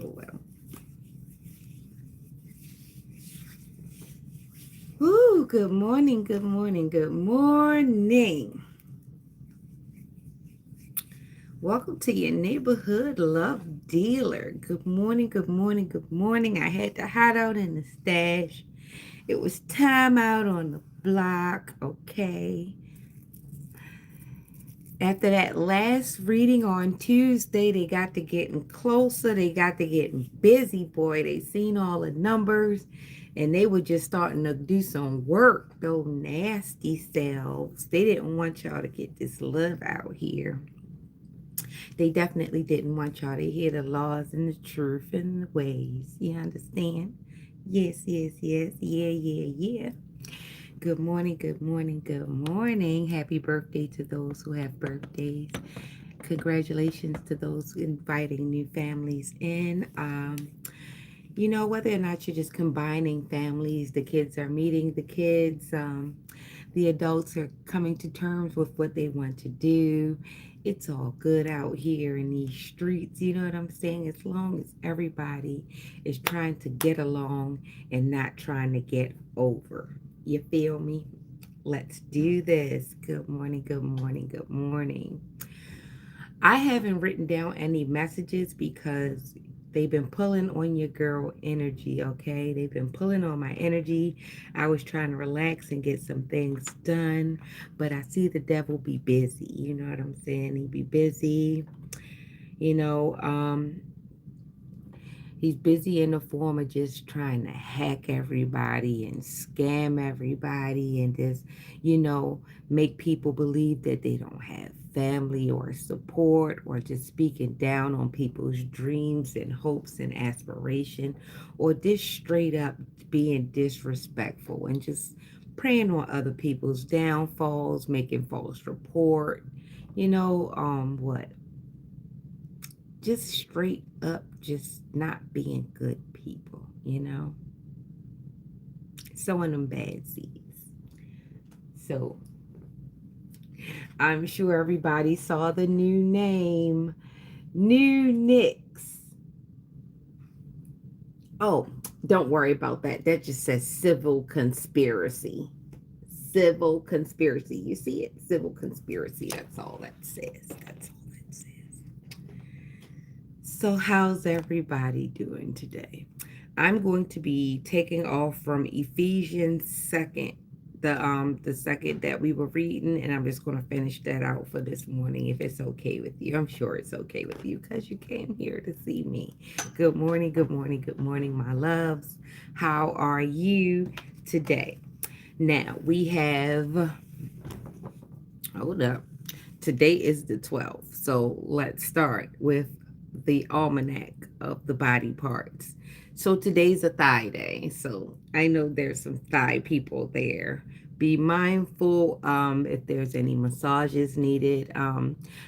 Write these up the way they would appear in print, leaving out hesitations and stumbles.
Oh well. Ooh, good morning, good morning, good morning. Welcome to your neighborhood love dealer. Good morning, good morning, good morning. I had to hide out in the stash. It was time out on the block, okay? After that last reading on Tuesday, they got to getting closer. They got to getting busy, boy. They seen all the numbers and they were just starting to do some work. Those nasty selves. They didn't want y'all to get this love out here. They definitely didn't want y'all to hear the laws and the truth and the ways. You understand? Yes, yes, yes. Yeah, yeah, yeah. Good morning, good morning, good morning. Happy birthday to those who have birthdays. Congratulations to those inviting new families in. Whether or not you're just combining families, the kids are meeting the kids, the adults are coming to terms with what they want to do. It's all good out here in these streets. You know what I'm saying? As long as everybody is trying to get along and not trying to get over. You feel me? Let's do this. Good morning, good morning, good morning. I haven't written down any messages because they've been pulling on your girl energy, okay? They've been pulling on my energy. I was trying to relax and get some things done, but I see the devil be busy. You know what I'm saying? He be busy. You know, um, he's busy in the form of just trying to hack everybody and scam everybody and just, make people believe that they don't have family or support, or just speaking down on people's dreams and hopes and aspiration, or just straight up being disrespectful and just preying on other people's downfalls, making false report. What just straight up just not being good people. Sowing them bad seeds. So I'm sure everybody saw the new name, New Nix. Oh, don't worry about that. That just says civil conspiracy. Civil conspiracy. You see it? Civil conspiracy. That's all that says. That's all that says. So, how's everybody doing today? I'm going to be taking off from Ephesians second, the second that we were reading, and I'm just going to finish that out for this morning if it's okay with you. I'm sure it's okay with you because you came here to see me. Good morning, good morning, good morning, my loves. How are you today? Now we have, hold up. Today is the 12th. So let's start with the almanac of the body parts. So today's a thigh day. So I know there's some thigh people there. Be mindful if there's any massages needed.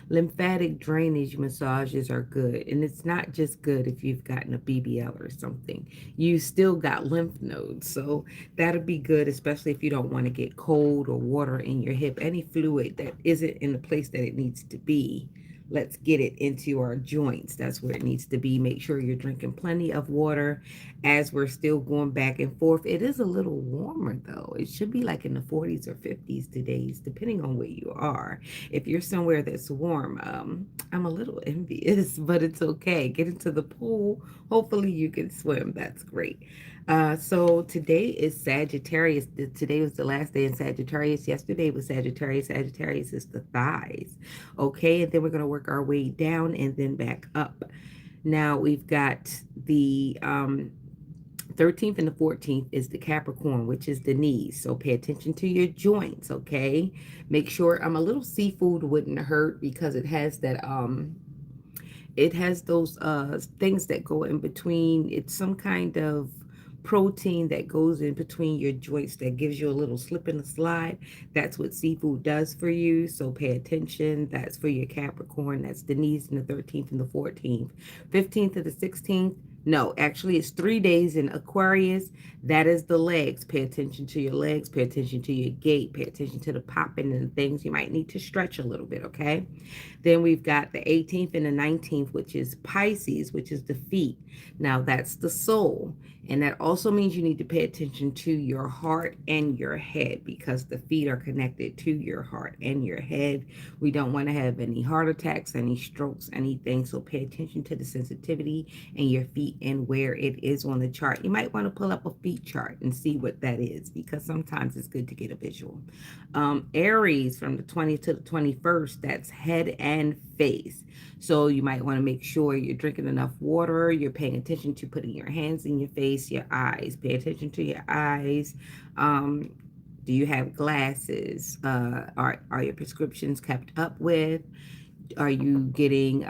Lymphatic drainage massages are good. And it's not just good if you've gotten a BBL or something. You still got lymph nodes. So that'll be good, especially if you don't want to get cold or water in your hip. Any fluid that isn't in the place that it needs to be, let's get it into our joints. That's where it needs to be. Make sure you're drinking plenty of water as we're still going back and forth. It is a little warmer though. It should be like in the 40s or 50s today, depending on where you are. If you're somewhere that's warm, I'm a little envious, but it's okay. Get into the pool. Hopefully you can swim. That's great. So today is Sagittarius. Today was the last day in Sagittarius. Yesterday was Sagittarius. Sagittarius is the thighs. Okay, and then we're going to work our way down and then back up. Now we've got the 13th and the 14th is the Capricorn, which is the knees. So pay attention to your joints, okay? Make sure a little seafood wouldn't hurt because it has those things that go in between. It's some kind of protein that goes in between your joints that gives you a little slip and a slide. That's what seafood does for you. So pay attention. That's for your Capricorn. That's the knees in the 13th and the 14th. 15th to the 16th. No, actually, it's 3 days in Aquarius. That is the legs. Pay attention to your legs. Pay attention to your gait. Pay attention to the popping and the things you might need to stretch a little bit, okay? Then we've got the 18th and the 19th, which is Pisces, which is the feet. Now, that's the soul. And that also means you need to pay attention to your heart and your head because the feet are connected to your heart and your head. We don't want to have any heart attacks, any strokes, anything. So pay attention to the sensitivity in your feet and where it is on the chart. You might want to pull up a feet chart and see what that is because sometimes it's good to get a visual. Aries from the 20th to the 21st, that's head and face. So you might want to make sure you're drinking enough water, you're paying attention to putting your hands in your face, your eyes. Pay attention to your eyes. Um, do you have glasses? Are your prescriptions kept up with? Are you getting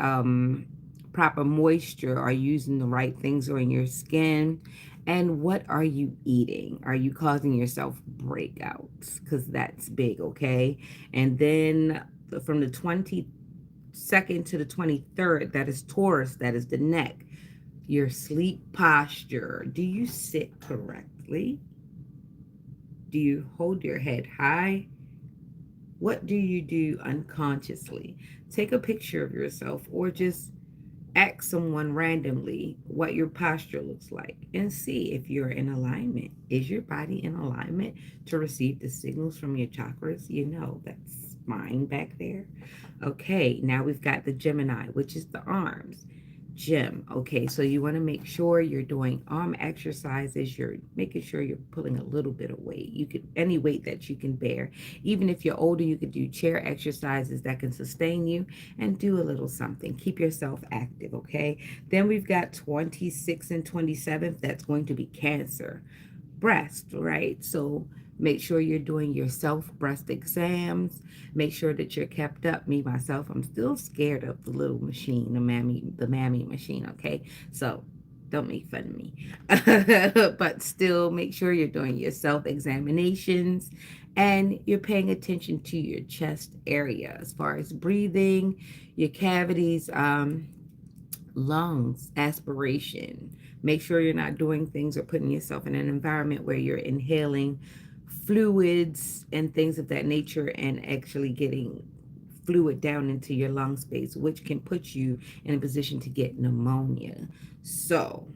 proper moisture? Are you using the right things on your skin? And what are you eating? Are you causing yourself breakouts? Because that's big, okay? And then from the 22nd to the 23rd, that is Taurus, that is the neck. Your sleep posture. Do you sit correctly? Do you hold your head high? What do you do unconsciously? Take a picture of yourself or just ask someone randomly what your posture looks like and see if you're in alignment. Is your body in alignment to receive the signals from your chakras? You know, that's mine back there. Okay, now we've got the Gemini, which is the arms. Gym. Okay, so you want to make sure you're doing arm exercises. You're making sure you're pulling a little bit of weight. You could any weight that you can bear. Even if you're older, you could do chair exercises that can sustain you and do a little something. Keep yourself active, okay? Then we've got 26th and 27th. That's going to be Cancer. Breast, right? So make sure you're doing your self breast exams. Make sure that you're kept up. Me myself, I'm still scared of the little machine, the mammy machine. Okay, so don't make fun of me, but still make sure you're doing your self examinations and you're paying attention to your chest area as far as breathing, your cavities. Lungs, aspiration. Make sure you're not doing things or putting yourself in an environment where you're inhaling fluids and things of that nature and actually getting fluid down into your lung space, which can put you in a position to get pneumonia. So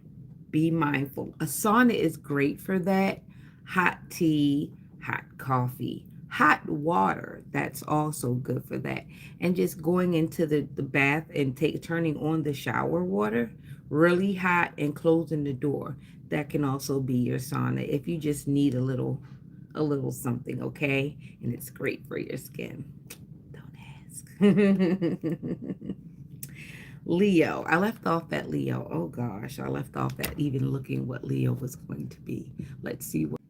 be mindful. A sauna is great for that. Hot tea, hot coffee, hot water. That's also good for that. And just going into the bath and turning on the shower water really hot and closing the door. That can also be your sauna if you just need a little something, okay? And it's great for your skin. Don't ask. Leo. I left off at Leo. Oh gosh, I left off at even looking what Leo was going to be. Let's see what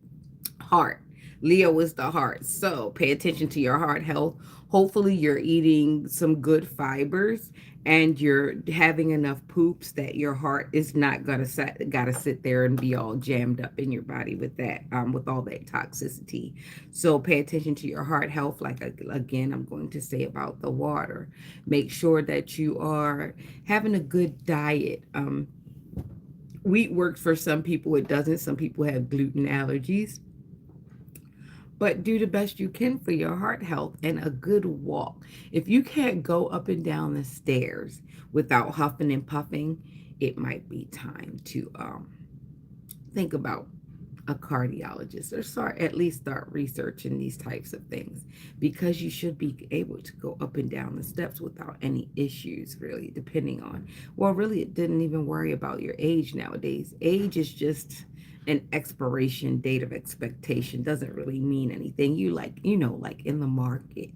heart. Leo is the heart. So pay attention to your heart health. Hopefully you're eating some good fibers and you're having enough poops that your heart is not gotta sit there and be all jammed up in your body with that with all that toxicity. So pay attention to your heart health. Like again, I'm going to say about the water. Make sure that you are having a good diet. Wheat works for some people, it doesn't. Some people have gluten allergies, but do the best you can for your heart health and a good walk. If you can't go up and down the stairs without huffing and puffing, it might be time to think about a cardiologist or at least start researching these types of things because you should be able to go up and down the steps without any issues, really, depending on, well, really, it didn't even worry about your age nowadays. Age is just an expiration date of expectation, doesn't really mean anything. Like in the market.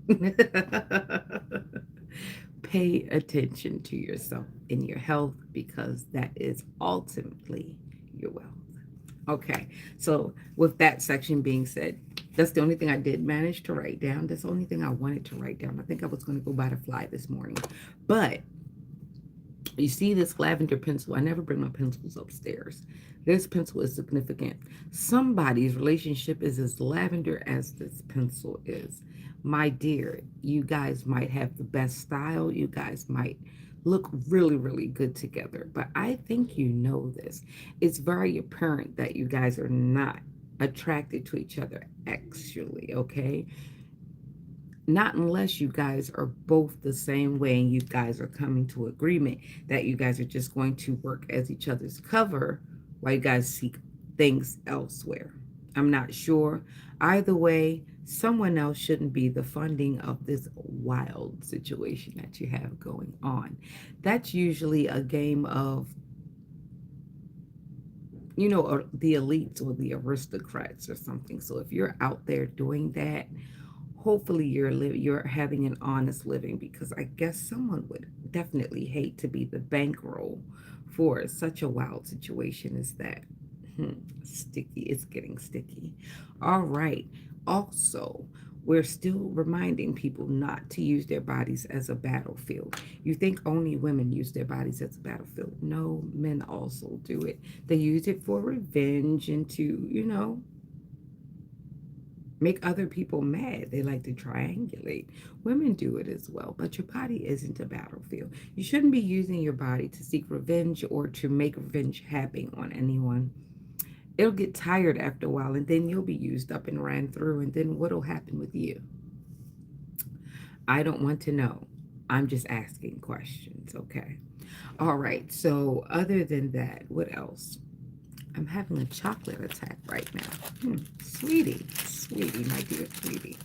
Pay attention to yourself and your health because that is ultimately your wealth. Okay, so with that section being said, that's the only thing I did manage to write down. That's the only thing I wanted to write down. I think I was going to go by the fly this morning. But you see this lavender pencil. I never bring my pencils upstairs. This pencil is significant. Somebody's relationship is as lavender as this pencil is. My dear, you guys might have the best style. You guys might look really, really good together. But I think you know this. It's very apparent that you guys are not attracted to each other, actually, okay? Not unless you guys are both the same way and you guys are coming to agreement that you guys are just going to work as each other's cover while you guys seek things elsewhere. I'm not sure. Either way, someone else shouldn't be the funding of this wild situation that you have going on. That's usually a game of, the elites or the aristocrats or something. So if you're out there doing that, hopefully you're having an honest living, because I guess someone would definitely hate to be the bankroll for such a wild situation as that. Sticky. It's getting sticky. All right. Also, we're still reminding people not to use their bodies as a battlefield. You think only women use their bodies as a battlefield? No, men also do it. They use it for revenge and to, make other people mad. They like to triangulate. Women do it as well, but your body isn't a battlefield. You shouldn't be using your body to seek revenge or to make revenge happen on anyone. It'll get tired after a while, and then you'll be used up and ran through, and then what'll happen with you? I don't want to know. I'm just asking questions, okay? All right, so other than that, what else? I'm having a chocolate attack right now. Sweetie, my dear sweetie.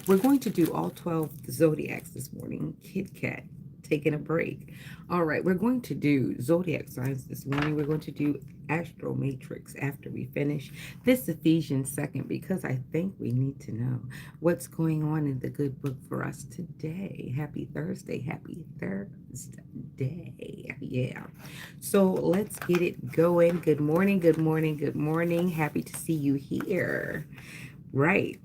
We're going to do all 12 zodiacs this morning. Kit Kat, taking a break. All right, we're going to do zodiac signs this morning. We're going to do astro matrix after we finish this Ephesians second, because I think we need to know what's going on in the good book for us today. Happy Thursday. Happy Thursday. Yeah. So let's get it going. Good morning. Good morning. Good morning. Happy to see you here. Right.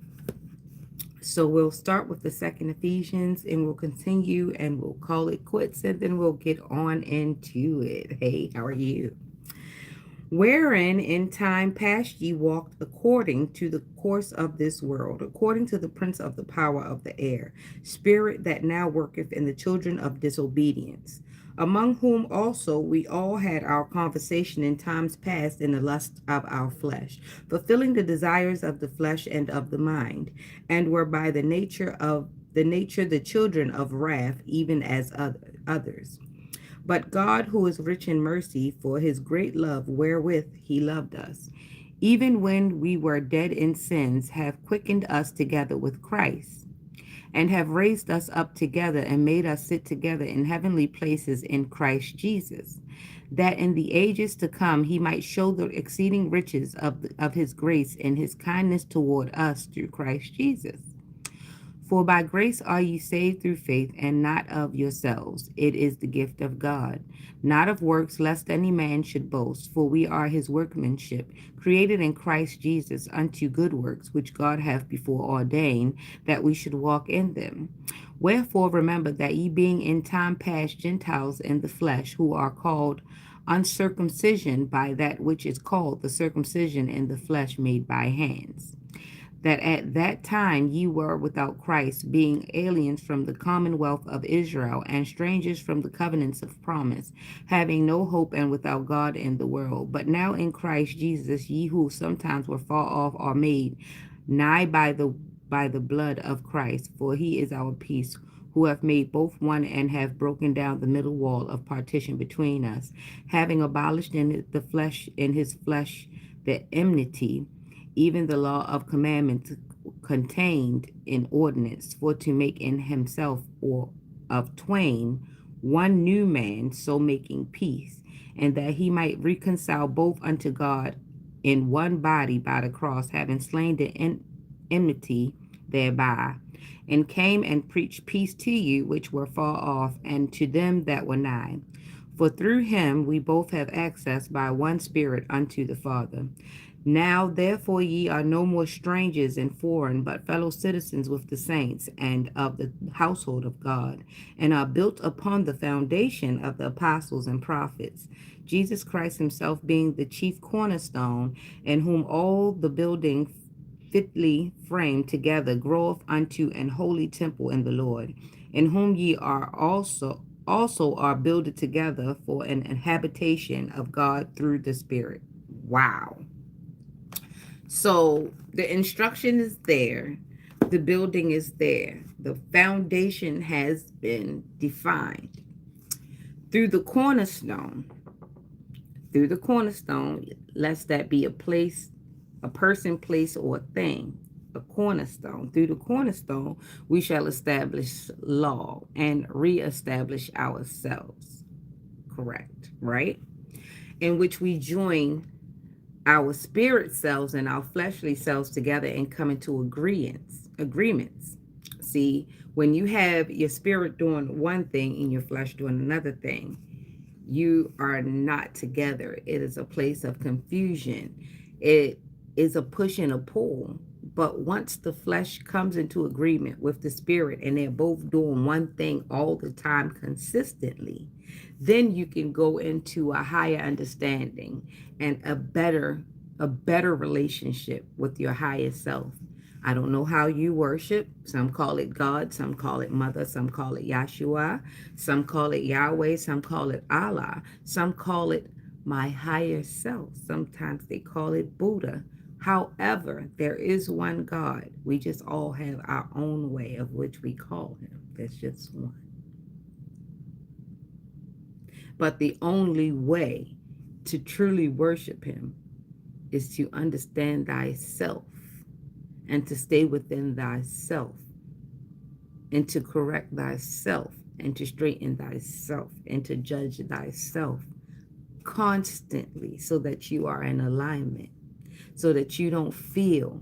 So we'll start with the second Ephesians and we'll continue and we'll call it quits and then we'll get on into it. Hey, how are you? Wherein in time past ye walked according to the course of this world, according to the prince of the power of the air, spirit that now worketh in the children of disobedience, among whom also we all had our conversation in times past in the lust of our flesh, fulfilling the desires of the flesh and of the mind, and were by the nature the children of wrath, even as others. But God, who is rich in mercy, for his great love wherewith he loved us, even when we were dead in sins, have quickened us together with Christ, and have raised us up together and made us sit together in heavenly places in Christ Jesus, that in the ages to come he might show the exceeding riches of his grace in his kindness toward us through Christ Jesus. For by grace are ye saved through faith, and not of yourselves. It is the gift of God, not of works, lest any man should boast. For we are his workmanship, created in Christ Jesus unto good works, which God hath before ordained that we should walk in them. Wherefore remember that ye being in time past Gentiles in the flesh, who are called uncircumcision by that which is called the circumcision in the flesh made by hands, that at that time ye were without Christ, being aliens from the commonwealth of Israel, and strangers from the covenants of promise, having no hope and without God in the world. But now in Christ Jesus, ye who sometimes were far off are made nigh by the blood of Christ, for he is our peace, who have made both one and have broken down the middle wall of partition between us, having abolished in his flesh the enmity, even the law of commandments contained in ordinance, for to make in himself or of twain one new man, so making peace, and that he might reconcile both unto God in one body by the cross, having slain the enmity thereby, and came and preached peace to you which were far off, and to them that were nigh. For through him we both have access by one Spirit unto the Father. Now therefore ye are no more strangers and foreign, but fellow citizens with the saints and of the household of God, and are built upon the foundation of the apostles and prophets, Jesus Christ himself being the chief cornerstone, in whom all the building fitly framed together groweth unto an holy temple in the Lord, in whom ye are also also are builded together for an habitation of God through the Spirit. Wow. So the instruction is there, the building is there, the foundation has been defined. Through the cornerstone, through the cornerstone, lest that be a place, a person, place, or thing, a cornerstone. Through the cornerstone, we shall establish law and reestablish ourselves. Correct, right? In which we join our spirit selves and our fleshly selves together and come into agreements. See, when you have your spirit doing one thing and your flesh doing another thing, you are not together. It is a place of confusion. It is a push and a pull. But once the flesh comes into agreement with the spirit and they're both doing one thing all the time consistently, then you can go into a higher understanding and a better relationship with your higher self. I don't know how you worship. Some call it God, some call it Mother, some call it Yahshua, some call it Yahweh, some call it Allah, some call it my higher self. Sometimes they call it Buddha. However, there is one God. We just all have our own way of which we call him. There's just one. But the only way to truly worship him is to understand thyself and to stay within thyself and to correct thyself and to straighten thyself and to judge thyself constantly so that you are in alignment, so that you don't feel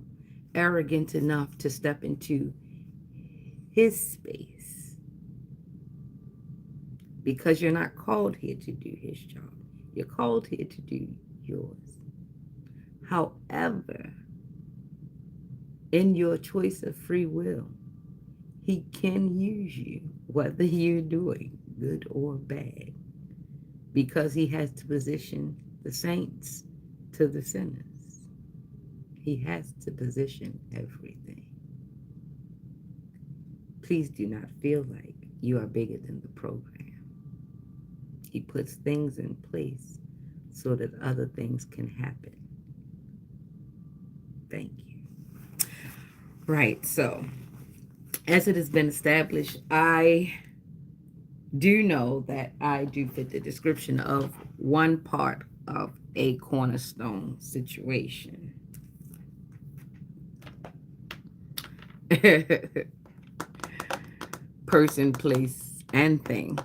arrogant enough to step into his space, because you're not called here to do his job. You're called here to do yours. However, in your choice of free will, he can use you, whether you're doing good or bad, because he has to position the saints to the sinners. He has to position everything. Please do not feel like you are bigger than the program. He puts things in place so that other things can happen. Thank you. Right, so as it has been established, I do know that I do fit the description of one part of a cornerstone situation. Person, place, and thing.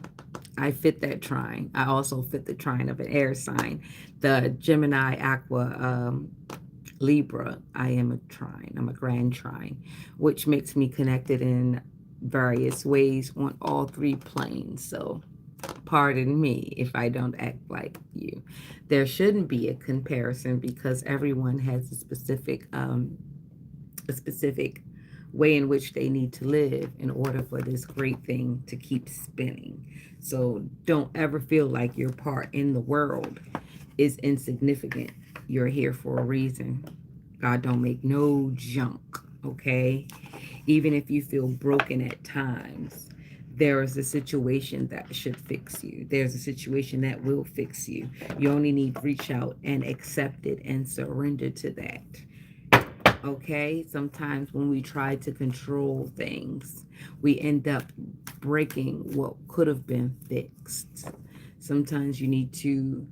I fit that trine. I also fit the trine of an air sign. The Gemini, Aqua, Libra, I am a trine. I'm a grand trine, which makes me connected in various ways on all three planes. So pardon me if I don't act like you. There shouldn't be a comparison because everyone has a specific way in which they need to live in order for this great thing to keep spinning. So don't ever feel like your part in the world is insignificant. You're here for a reason. God don't make no junk, okay? Even if you feel broken at times, there is a situation that should fix you. There's a situation that will fix you. You only need to reach out and accept it and surrender to that. Okay? Sometimes when we try to control things, we end up breaking what could have been fixed. Sometimes you need to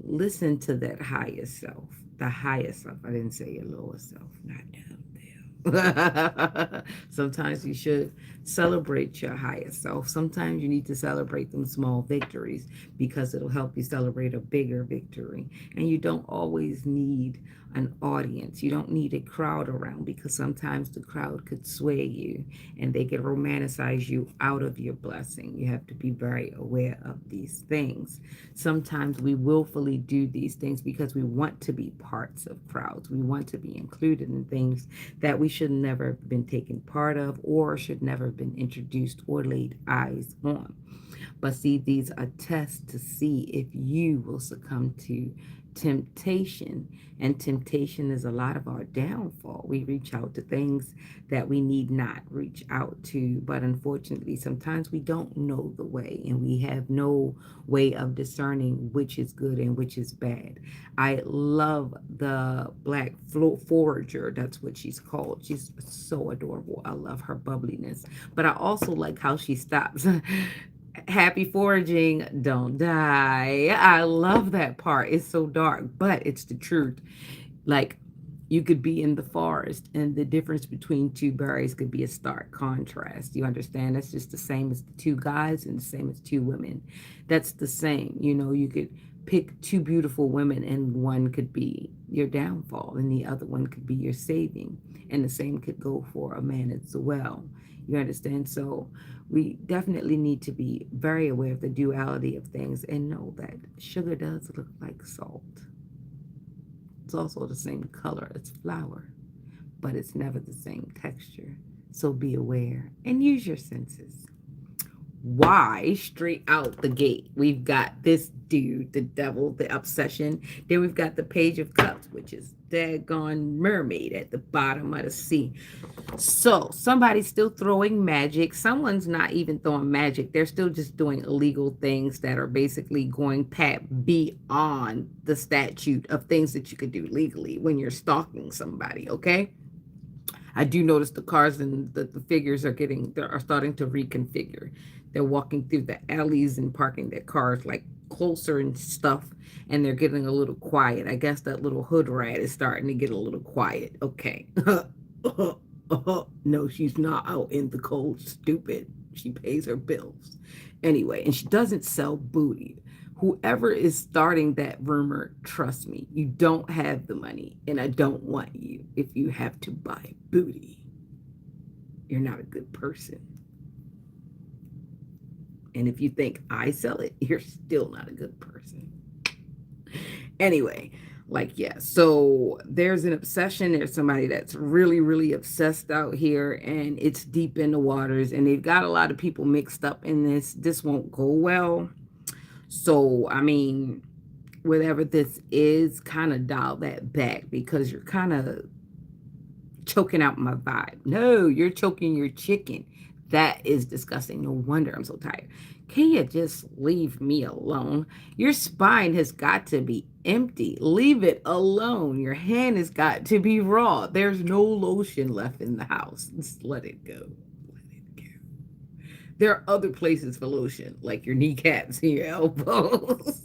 listen to that higher self. The higher self. I didn't say your lower self. Not down there. Sometimes you should celebrate your higher self. Sometimes you need to celebrate them small victories because it'll help you celebrate a bigger victory. And you don't always need an audience. You don't need a crowd around because sometimes the crowd could sway you and they can romanticize you out of your blessing. You have to be very aware of these things. Sometimes we willfully do these things because we want to be parts of crowds. We want to be included in things that we should never have been taken part of or should never have been introduced or laid eyes on. But see, these are tests to see if you will succumb to temptation. And temptation is a lot of our downfall. We reach out to things that we need not reach out to. But unfortunately, sometimes we don't know the way and we have no way of discerning which is good and which is bad. I love the black forager. That's what she's called. She's so adorable. I love her bubbliness. But I also like how she stops. Happy foraging, don't die. I love that part. It's so dark, but it's the truth. Like, you could be in the forest, and the difference between two berries could be a stark contrast. You understand? That's just the same as the two guys and the same as two women. That's the same. You know, you could pick two beautiful women, and one could be your downfall, and the other one could be your saving. And the same could go for a man as well. You understand? So we definitely need to be very aware of the duality of things and know that sugar does look like salt. It's also the same color as flour, but it's never the same texture. So be aware and use your senses. Why? Straight out the gate, we've got this dude, the devil, the obsession. Then we've got the Page of Cups, which is daggone mermaid at the bottom of the sea. So somebody's still throwing magic. Someone's not even throwing magic. They're still just doing illegal things that are basically going beyond the statute of things that you could do legally when you're stalking somebody. Okay. I do notice the cars and the figures are starting to reconfigure. They're walking through the alleys and parking their cars like closer and stuff, and they're getting a little quiet. I guess that little hood rat is starting to get a little quiet. Okay. No, she's not out in the cold, stupid. She pays her bills. Anyway, and she doesn't sell booty. Whoever is starting that rumor, trust me, you don't have the money, and I don't want you if you have to buy booty. You're not a good person. And if you think I sell it, you're still not a good person. Anyway, like, yeah, so there's an obsession. There's somebody that's really, really obsessed out here, and it's deep in the waters, and they've got a lot of people mixed up in this. This won't go well. So, I mean, whatever this is, kind of dial that back because you're kind of choking out my vibe. No, you're choking your chicken. That is disgusting. No wonder I'm so tired. Can you just leave me alone? Your spine has got to be empty. Leave it alone. Your hand has got to be raw. There's no lotion left in the house. Just let it go. Let it go. There are other places for lotion, like your kneecaps and your elbows.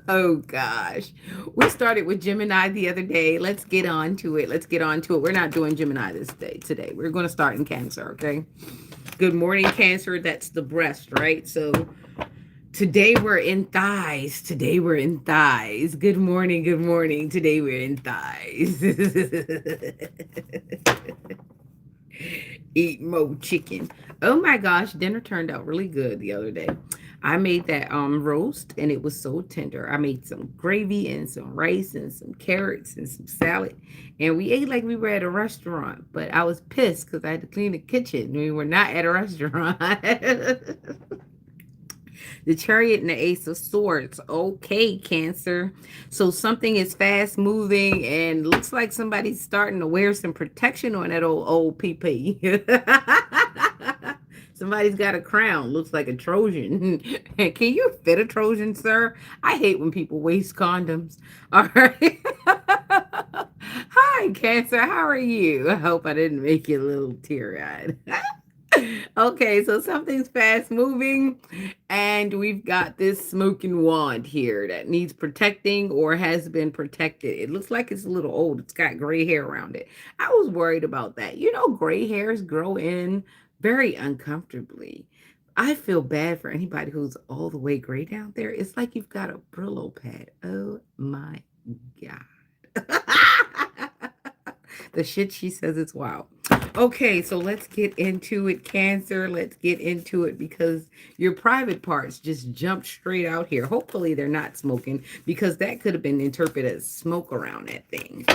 Oh gosh. We started with Gemini the other day. Let's get on to it. We're not doing Gemini this day today. We're going to start in Cancer, okay? Good morning, Cancer. That's the breast, right? So today we're in thighs. Good morning. Today we're in thighs. Eat more chicken. Oh my gosh, dinner turned out really good the other day. I made that roast and it was so tender. I made some gravy and some rice and some carrots and some salad. And we ate like we were at a restaurant. But I was pissed because I had to clean the kitchen. We were not at a restaurant. The Chariot and the Ace of Swords. Okay, Cancer. So something is fast moving and looks like somebody's starting to wear some protection on that old PP. Somebody's got a crown. Looks like a Trojan. Can you fit a Trojan, sir? I hate when people waste condoms. All right. Hi, Cancer. How are you? I hope I didn't make you a little teary-eyed. Okay, so something's fast moving, and we've got this smoking wand here that needs protecting or has been protected. It looks like it's a little old. It's got gray hair around it. I was worried about that. You know, gray hairs grow in very uncomfortably. I feel bad for anybody who's all the way gray down there. It's like you've got a Brillo pad. Oh my God. The shit she says is wild. Okay, so let's get into it, Cancer. Let's get into it because your private parts just jumped straight out here. Hopefully they're not smoking because that could have been interpreted as smoke around that thing.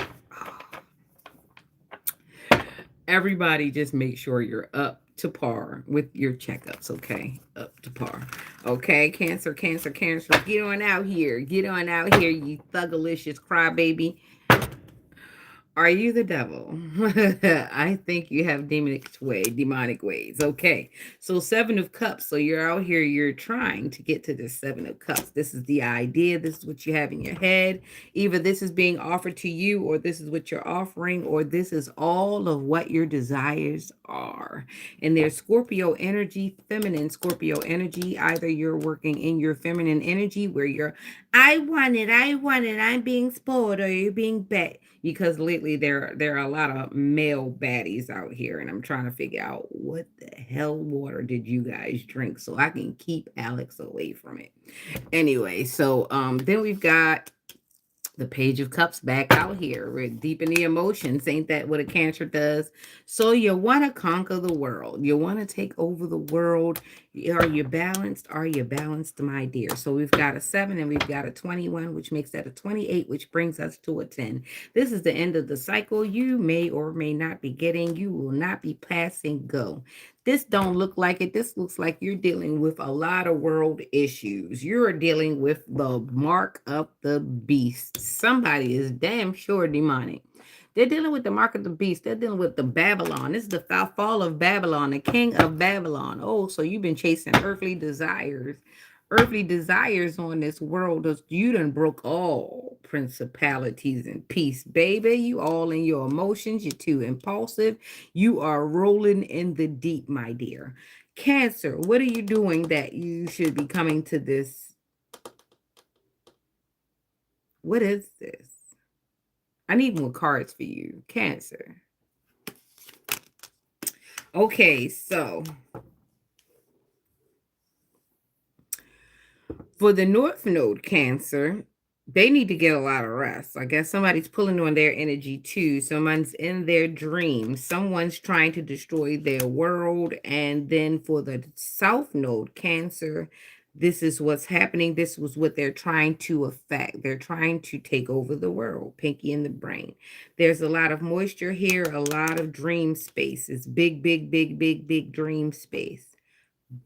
Everybody just make sure you're up to par with your checkups, okay? Up to par. Okay, Cancer, Cancer, Cancer. Get on out here. Get on out here, you thugalicious crybaby. Are you the devil? I think you have demonic ways. Okay. So 7 of Cups. So you're out here, you're trying to get to this 7 of Cups. This is the idea. This is what you have in your head. Either this is being offered to you, or this is what you're offering, or this is all of what your desires are. And there's Scorpio energy, feminine Scorpio energy. Either you're working in your feminine energy where you're, I want it, I'm being spoiled, or you're being bet, because lately there are a lot of male baddies out here, and I'm trying to figure out what the hell water did you guys drink so I can keep Alex away from it. Anyway, so then we've got the Page of Cups back out here. We're deep in the emotions. Ain't that what a Cancer does? So you want to conquer the world. You want to take over the world. Are you balanced? Are you balanced, my dear? So we've got a 7 and we've got a 21, which makes that a 28, which brings us to a 10. This is the end of the cycle. You may or may not be getting. You will not be passing go. This don't look like it. This looks like you're dealing with a lot of world issues. You're dealing with the mark of the beast. Somebody is damn sure demonic. They're dealing with the mark of the beast. They're dealing with the Babylon. This is the fall of Babylon, the king of Babylon. Oh, so you've been chasing earthly desires on this world. You done broke all principalities and peace, baby. You all in your emotions. You're too impulsive. You are rolling in the deep, my dear. Cancer, what are you doing that you should be coming to this? What is this? I need more cards for you, Cancer. Okay, so for the North Node, Cancer, they need to get a lot of rest. I guess somebody's pulling on their energy too. Someone's in their dreams. Someone's trying to destroy their world. And then for the South Node, Cancer, this is what's happening. This was what they're trying to affect. They're trying to take over the world. Pinky in the brain. There's a lot of moisture here, a lot of dream space. It's big, big, big, big, big dream space.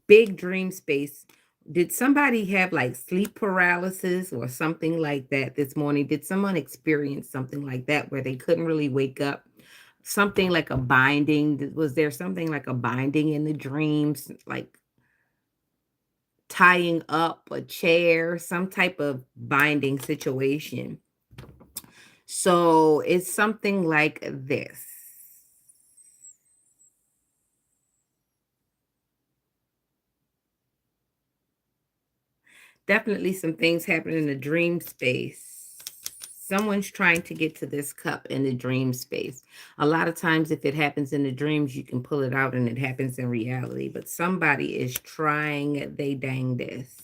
Big dream space. Did somebody have like sleep paralysis or something like that this morning? Did someone experience something like that where they couldn't really wake up? Something like a binding? Was there something like a binding in the dreams, like tying up a chair, some type of binding situation? So it's something like this. Definitely some things happen in the dream space. Someone's trying to get to this cup in the dream space. A lot of times, if it happens in the dreams, you can pull it out and it happens in reality. But somebody is trying they dang this.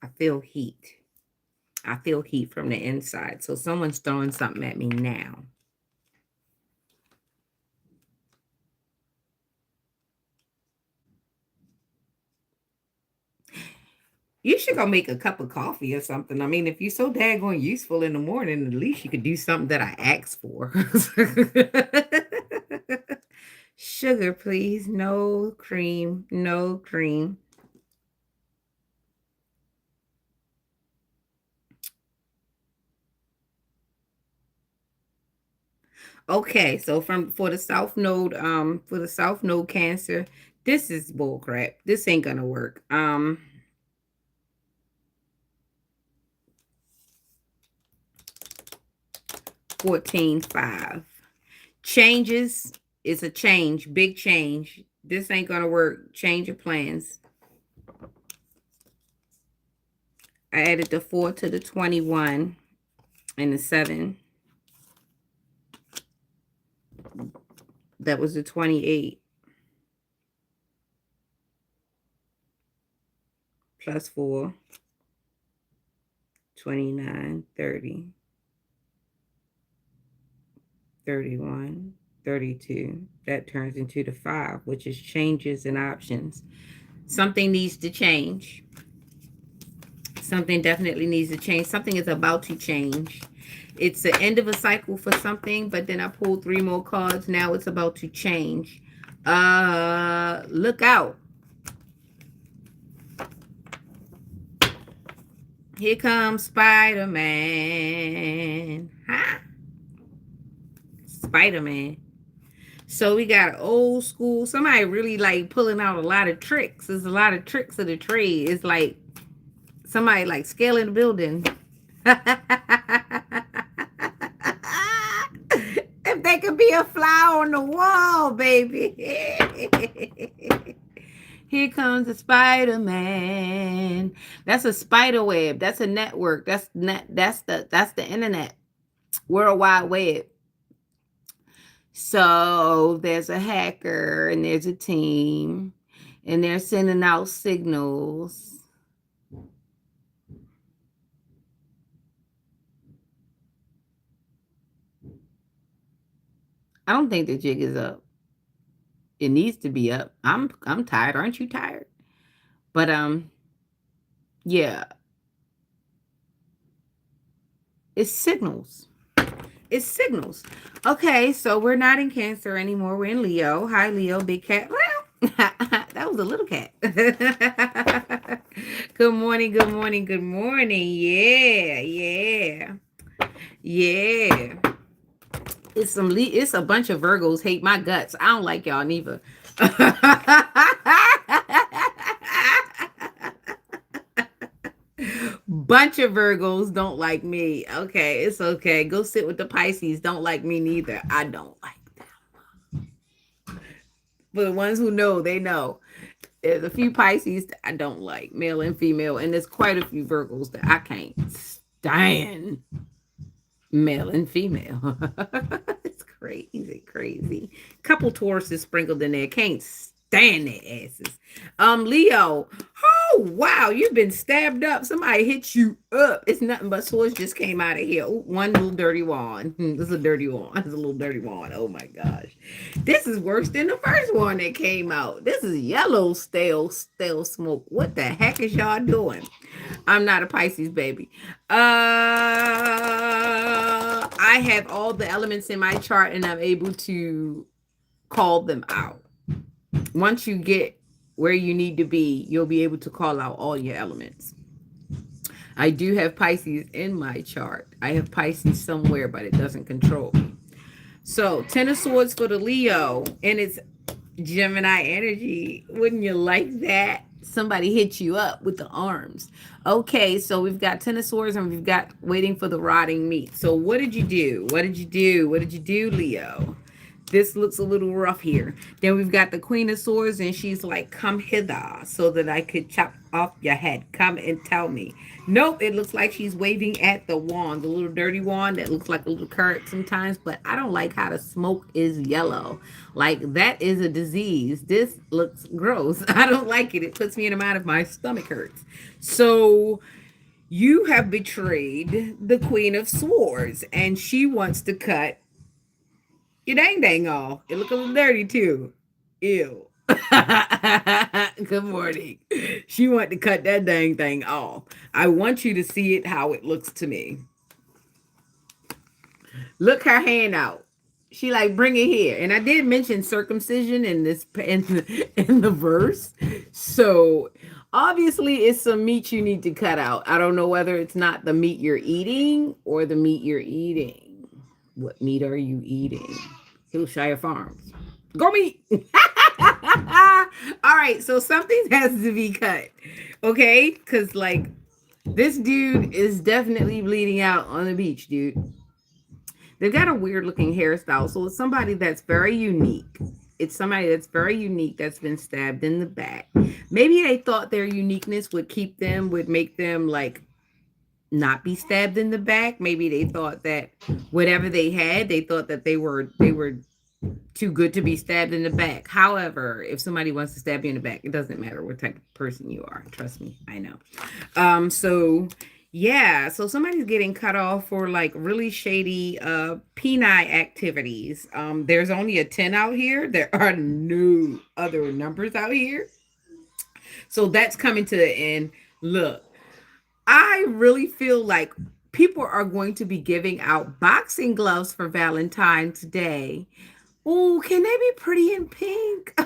I feel heat. I feel heat from the inside. So someone's throwing something at me now. You should go make a cup of coffee or something. I mean, if you're so daggone useful in the morning, at least you could do something that I asked for. Sugar, please. No cream. No cream. Okay, so from for the South Node Cancer, this is bull crap. This ain't gonna work. 14-5. Changes is a change, big change. This ain't gonna work. Change your plans. I added the 4 to the 21 and the 7. That was the 28 plus 4, 29, 30, 31, 32. That turns into the 5, which is changes and options. Something needs to change. Something definitely needs to change. Something is about to change. It's the end of a cycle for something, but then I pulled three more cards. Now it's about to change. Look out. Here comes Spider-Man. Ha! Spider-Man. So we got old school. Somebody really like pulling out a lot of tricks. There's a lot of tricks of the trade. It's like somebody like scaling the building. If they could be a fly on the wall, baby. Here comes the Spider-Man. That's a spider web. That's a network. That's the internet. World Wide Web. So there's a hacker and there's a team and they're sending out signals. I don't think the jig is up. It needs to be up. I'm tired. Aren't you tired? But yeah. It's signals. It's signals. Okay, so we're not in Cancer anymore. We're in Leo. Hi, Leo, big cat. That was a little cat. Good morning, good morning, good morning. Yeah, yeah, yeah. It's a bunch of Virgos hate my guts. I don't like y'all neither. Bunch of Virgos don't like me. Okay, it's okay. Go sit with the Pisces. Don't like me neither. I don't like them. But the ones who know, they know. There's a few Pisces that I don't like, male and female, and there's quite a few Virgos that I can't stand, male and female. It's crazy, crazy. Couple Tauruses sprinkled in there. Can't stand their asses. Leo. Oh, wow. You've been stabbed up. Somebody hit you up. It's nothing but swords just came out of here. Ooh, one little dirty wand. This is a dirty wand. This is a little dirty wand. Oh, my gosh. This is worse than the first one that came out. This is yellow stale smoke. What the heck is y'all doing? I'm not a Pisces, baby. I have all the elements in my chart and I'm able to call them out. Once you get where you need to be, you'll be able to call out all your elements. I do have Pisces in my chart. I have Pisces somewhere, but it doesn't control me. So 10 of Swords for the Leo, and it's Gemini energy. Wouldn't you like that? Somebody hit you up with the arms. Okay, so we've got 10 of Swords and we've got waiting for the rotting meat. So what did you do? What did you do? What did you do, Leo? This looks a little rough here. Then we've got the Queen of Swords, and she's like, come hither so that I could chop off your head. Come and tell me. Nope, it looks like she's waving at the wand, the little dirty wand that looks like a little carrot sometimes, but I don't like how the smoke is yellow. Like, that is a disease. This looks gross. I don't like it. It puts me in a mind of my stomach hurts. So you have betrayed the Queen of Swords, and she wants to cut your dang off. It look a little dirty too. Ew. Good morning. She wanted to cut that dang thing off. I want you to see it how it looks to me. Look her hand out. She like, bring it here. And I did mention circumcision in the verse. So obviously it's some meat you need to cut out. I don't know whether it's not the meat you're eating or the meat you're eating. What meat are you eating? Kilstar Farms. Go meat. All right, so something has to be cut. Okay? Because, like, this dude is definitely bleeding out on the beach, dude. They've got a weird looking hairstyle. So it's somebody that's very unique. It's somebody that's very unique that's been stabbed in the back. Maybe they thought their uniqueness would make them, like, not be stabbed in the back. Maybe they thought that whatever they had, they thought that they were too good to be stabbed in the back. However, if somebody wants to stab you in the back, it doesn't matter what type of person you are. Trust me, I know. So yeah, so somebody's getting cut off for like really shady penile activities. There's only a 10 out here. There are no other numbers out here. So that's coming to the end. Look, I really feel like people are going to be giving out boxing gloves for Valentine's Day. Oh, can they be pretty in pink?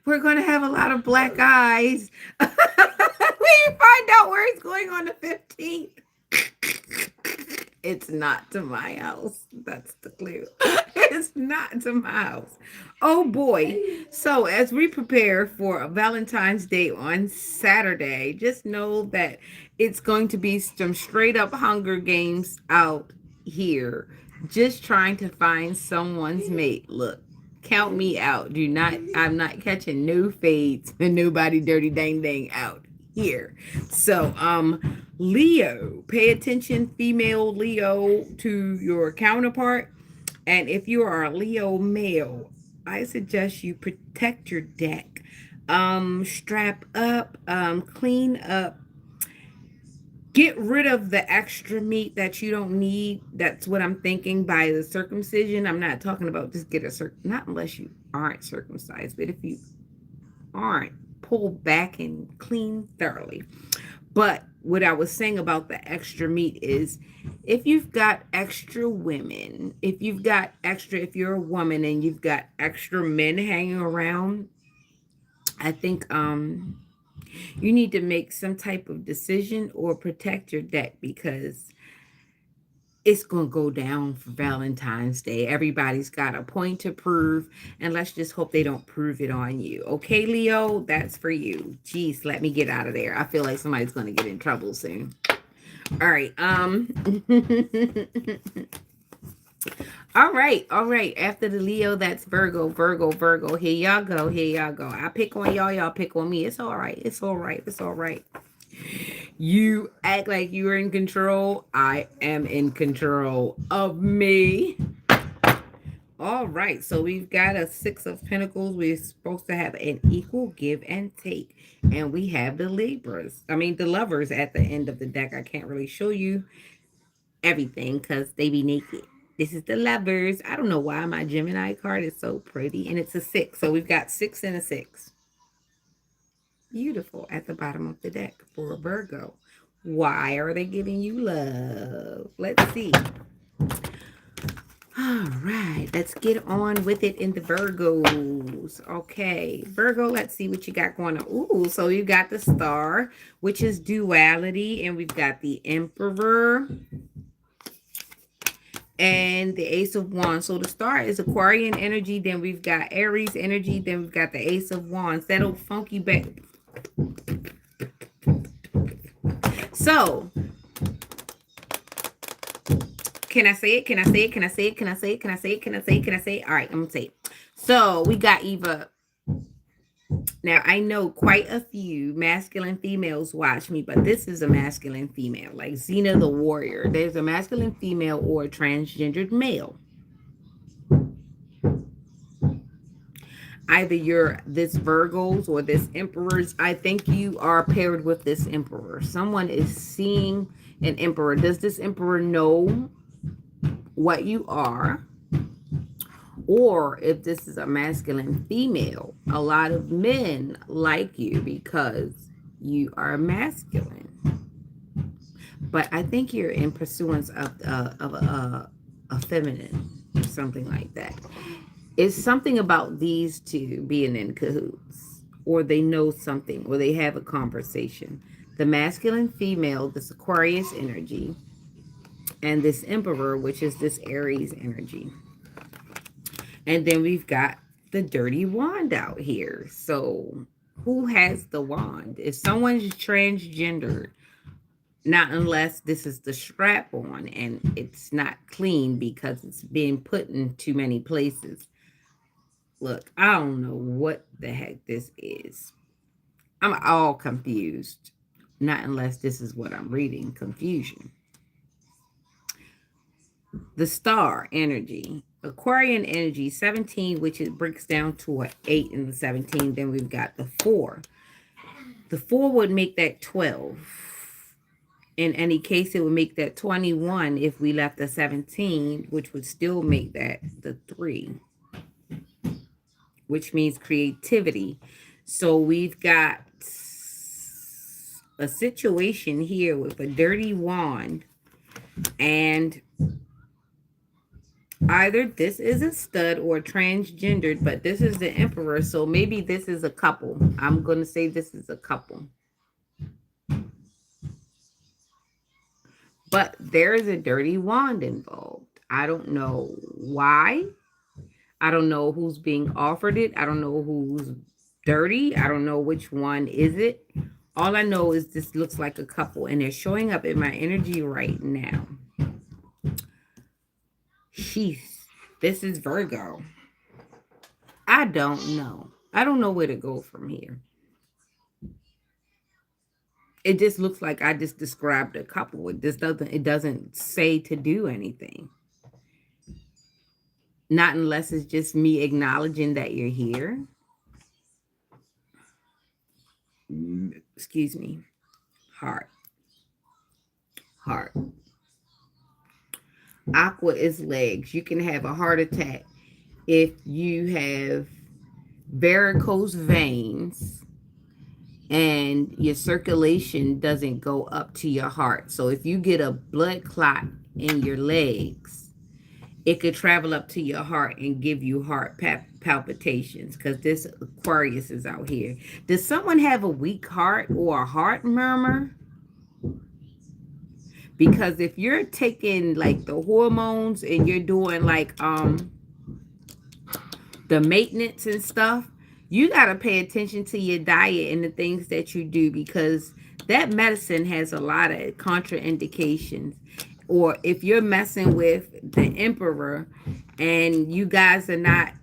We're going to have a lot of black eyes. We find out where he's going on the 15th. It's not to my house. That's the clue. It's not to my house. Oh boy. So, as we prepare for Valentine's Day on Saturday, just know that it's going to be some straight up Hunger Games out here. Just trying to find someone's mate. Look, count me out. I'm not catching no fades and nobody dirty dang dang out here. So, Leo, pay attention, female Leo, to your counterpart. And if you are a Leo male, I suggest you protect your deck. Strap up, clean up, get rid of the extra meat that you don't need. That's what I'm thinking by the circumcision. I'm not talking about just get not unless you aren't circumcised, but if you aren't, pull back and clean thoroughly. But what I was saying about the extra meat is if you've got extra women, if you're a woman and you've got extra men hanging around, I think you need to make some type of decision or protect your deck because it's going to go down for Valentine's Day. Everybody's got a point to prove, and let's just hope they don't prove it on you. Okay, Leo, that's for you. Jeez, let me get out of there. I feel like somebody's going to get in trouble soon. All right. All right. After the Leo, that's Virgo, Virgo, Virgo. Here y'all go. Here y'all go. I pick on y'all, y'all pick on me. It's all right. It's all right. It's all right. You act like you're in control. I am in control of me. All right. So we've got a 6 of Pentacles. We're supposed to have an equal give and take. And we have the the lovers at the end of the deck. I can't really show you everything because they be naked. This is the lovers. I don't know why my Gemini card is so pretty. And it's a 6. So we've got 6 and a 6. Beautiful at the bottom of the deck for a Virgo. Why are they giving you love? Let's see. All right, let's get on with it in the Virgos. Okay, Virgo, let's see what you got going on. Ooh, so you got the Star, which is duality, and we've got the Emperor and the Ace of Wands. So the Star is Aquarian energy, then we've got Aries energy, then we've got the Ace of Wands. That'll funky back. So, can I say it? Can I say it? Can I say it? Can I say it? Can I say it? Can I say it? Can I say it? All right, I'm gonna say it. So we got Eva. Now I know quite a few masculine females watch me, but this is a masculine female, like Xena the Warrior. There's a masculine female or a transgendered male. Either you're this Virgos or this Emperors. I think you are paired with this Emperor. Someone is seeing an Emperor. Does this Emperor know what you are? Or if this is a masculine female, a lot of men like you because you are masculine. But I think you're in pursuance of a feminine, something like that. It's something about these two being in cahoots, or they know something, or they have a conversation. The masculine female, this Aquarius energy, and this Emperor, which is this Aries energy. And then we've got the dirty wand out here. So who has the wand? If someone's transgendered, not unless this is the strap on and it's not clean because it's being put in too many places. Look, I don't know what the heck this is. I'm all confused. Not unless this is what I'm reading. Confusion. The Star energy. Aquarian energy, 17, which it breaks down to an 8 in the 17. Then we've got the 4. The 4 would make that 12. In any case, it would make that 21 if we left the 17, which would still make that the 3. Which means creativity. So we've got a situation here with a dirty wand, and either this is a stud or transgendered, but this is the emperor, so maybe this is a couple. I'm going to say this is a couple. But there is a dirty wand involved. I don't know why. I don't know who's being offered it. I don't know who's dirty. I don't know which one is it. All I know is this looks like a couple, and they're showing up in my energy right now. Sheesh. This is Virgo. I don't know. I don't know where to go from here. It just looks like I just described a couple. It doesn't say to do anything. Not unless it's just me acknowledging that you're here. Excuse me. Heart. Heart. Aqua is legs. You can have a heart attack if you have varicose veins and your circulation doesn't go up to your heart. So if you get a blood clot in your legs, it could travel up to your heart and give you heart palpitations, because this Aquarius is out here. Does someone have a weak heart or a heart murmur? Because if you're taking like the hormones and you're doing like the maintenance and stuff, you got to pay attention to your diet and the things that you do, because that medicine has a lot of contraindications. Or if you're messing with the emperor and you guys are not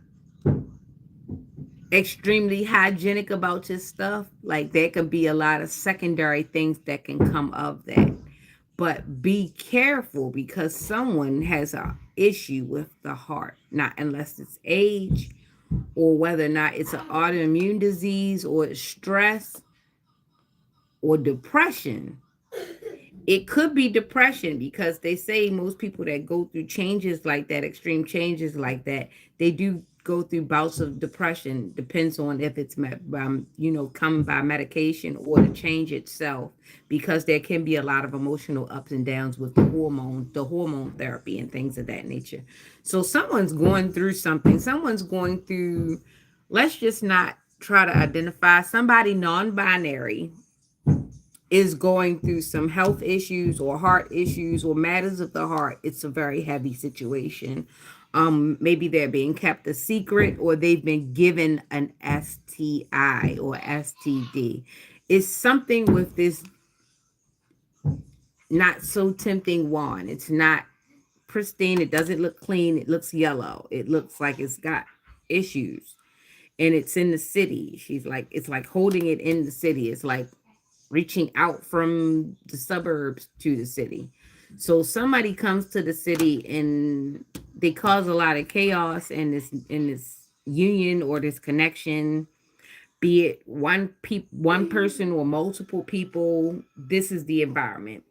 extremely hygienic about your stuff, like there could be a lot of secondary things that can come of that. But be careful, because someone has an issue with the heart, not unless it's age or whether or not it's an autoimmune disease or it's stress or depression. It could be depression, because they say most people that go through changes like that, extreme changes like that, they do go through bouts of depression. Depends on if it's coming by medication or the change itself, because there can be a lot of emotional ups and downs with the hormone therapy and things of that nature. So someone's going through something. Someone's going through, let's just not try to identify, somebody non-binary is going through some health issues or heart issues or matters of the heart. It's a very heavy situation. Maybe they're being kept a secret, or they've been given an STI or STD. It's something with this not so tempting wand. It's not pristine. It doesn't look clean. It looks yellow. It looks like it's got issues. And it's in the city. She's like, it's like holding it in the city. It's like reaching out from the suburbs to the city. So somebody comes to the city and they cause a lot of chaos in this union or this connection, be it one person or multiple people. This is the environment.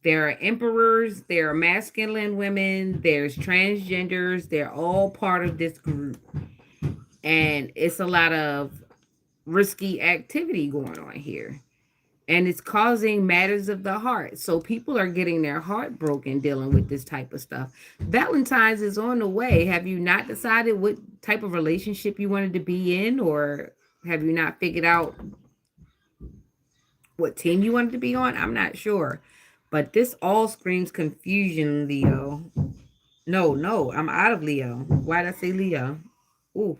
There are emperors, there are masculine women, there's transgenders, they're all part of this group. And it's a lot of risky activity going on here. And it's causing matters of the heart. So people are getting their heart broken dealing with this type of stuff. Valentine's is on the way. Have you not decided what type of relationship you wanted to be in? Or have you not figured out what team you wanted to be on? I'm not sure. But this all screams confusion, Leo. No, I'm out of Leo. Why did I say Leo? Oof.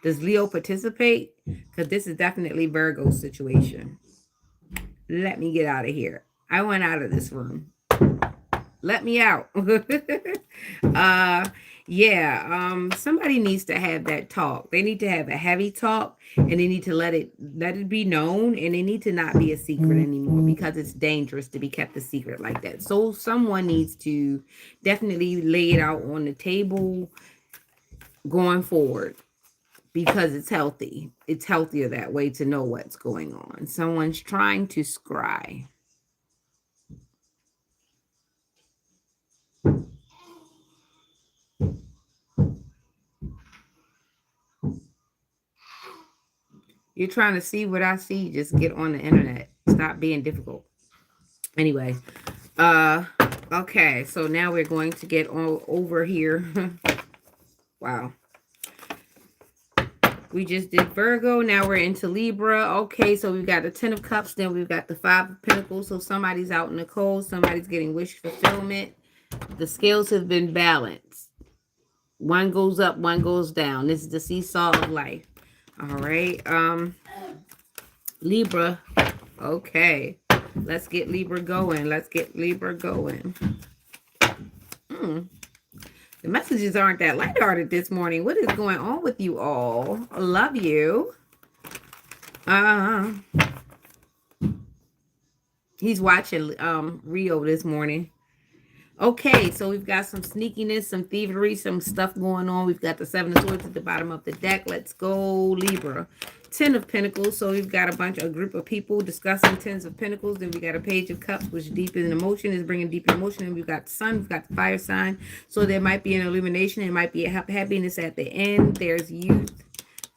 Does Leo participate? Because this is definitely Virgo's situation. Let me get out of here. I went out of this room. Let me out. Somebody needs to have that talk. They need to have a heavy talk, and they need to let it be known, and they need to not be a secret anymore, because it's dangerous to be kept a secret like that. So someone needs to definitely lay it out on the table going forward, because it's healthy. It's healthier that way to know what's going on. Someone's trying to scry. You're trying to see what I see, just get on the internet. Stop being difficult. Anyway, uh, okay, so now we're going to get all over here. Wow. We just did Virgo. Now we're into Libra. Okay, so we've got the 10 of Cups. Then we've got the 5 of Pentacles. So somebody's out in the cold. Somebody's getting wish fulfillment. The scales have been balanced. One goes up, one goes down. This is the seesaw of life. All right. Libra. Okay. Let's get Libra going. Let's get Libra going. The messages aren't that lighthearted this morning. What is going on with you all? I love you. He's watching Rio this morning. Okay, so we've got some sneakiness, some thievery, some stuff going on. We've got the 7 of Swords at the bottom of the deck. Let's go, Libra. 10 of Pentacles. So we've got a group of people discussing 10s of Pentacles. Then we got a Page of Cups, which deepens emotion, is bringing deep emotion. And we've got the Sun, we've got the fire sign. So there might be an illumination. There might be a happiness at the end. There's youth.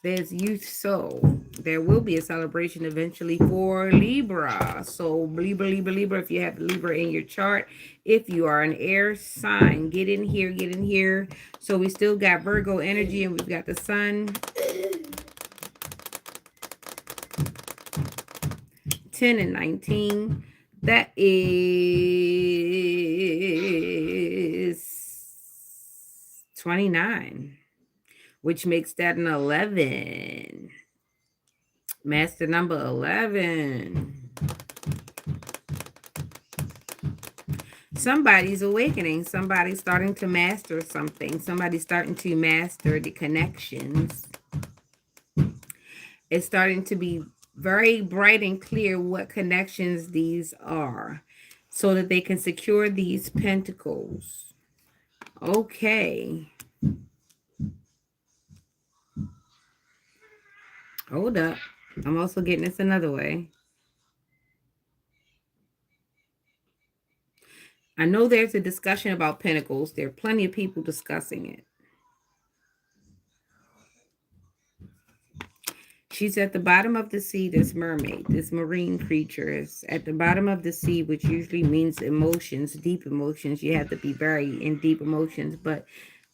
There's youth, so there will be a celebration eventually for Libra. So Libra, if you have Libra in your chart, if you are an air sign, get in here, get in here. So we still got Virgo energy, and we've got the Sun. 10 and 19. That is 29. Which makes that an 11. Master number 11. Somebody's awakening. Somebody's starting to master something. Somebody's starting to master the connections. It's starting to be very bright and clear what connections these are, so that they can secure these pentacles. Okay. Hold up. I'm also getting this another way. I know there's a discussion about pentacles. There are plenty of people discussing it. She's at the bottom of the sea, this mermaid, this marine creature is at the bottom of the sea, which usually means emotions, deep emotions. You have to be very in deep emotions, but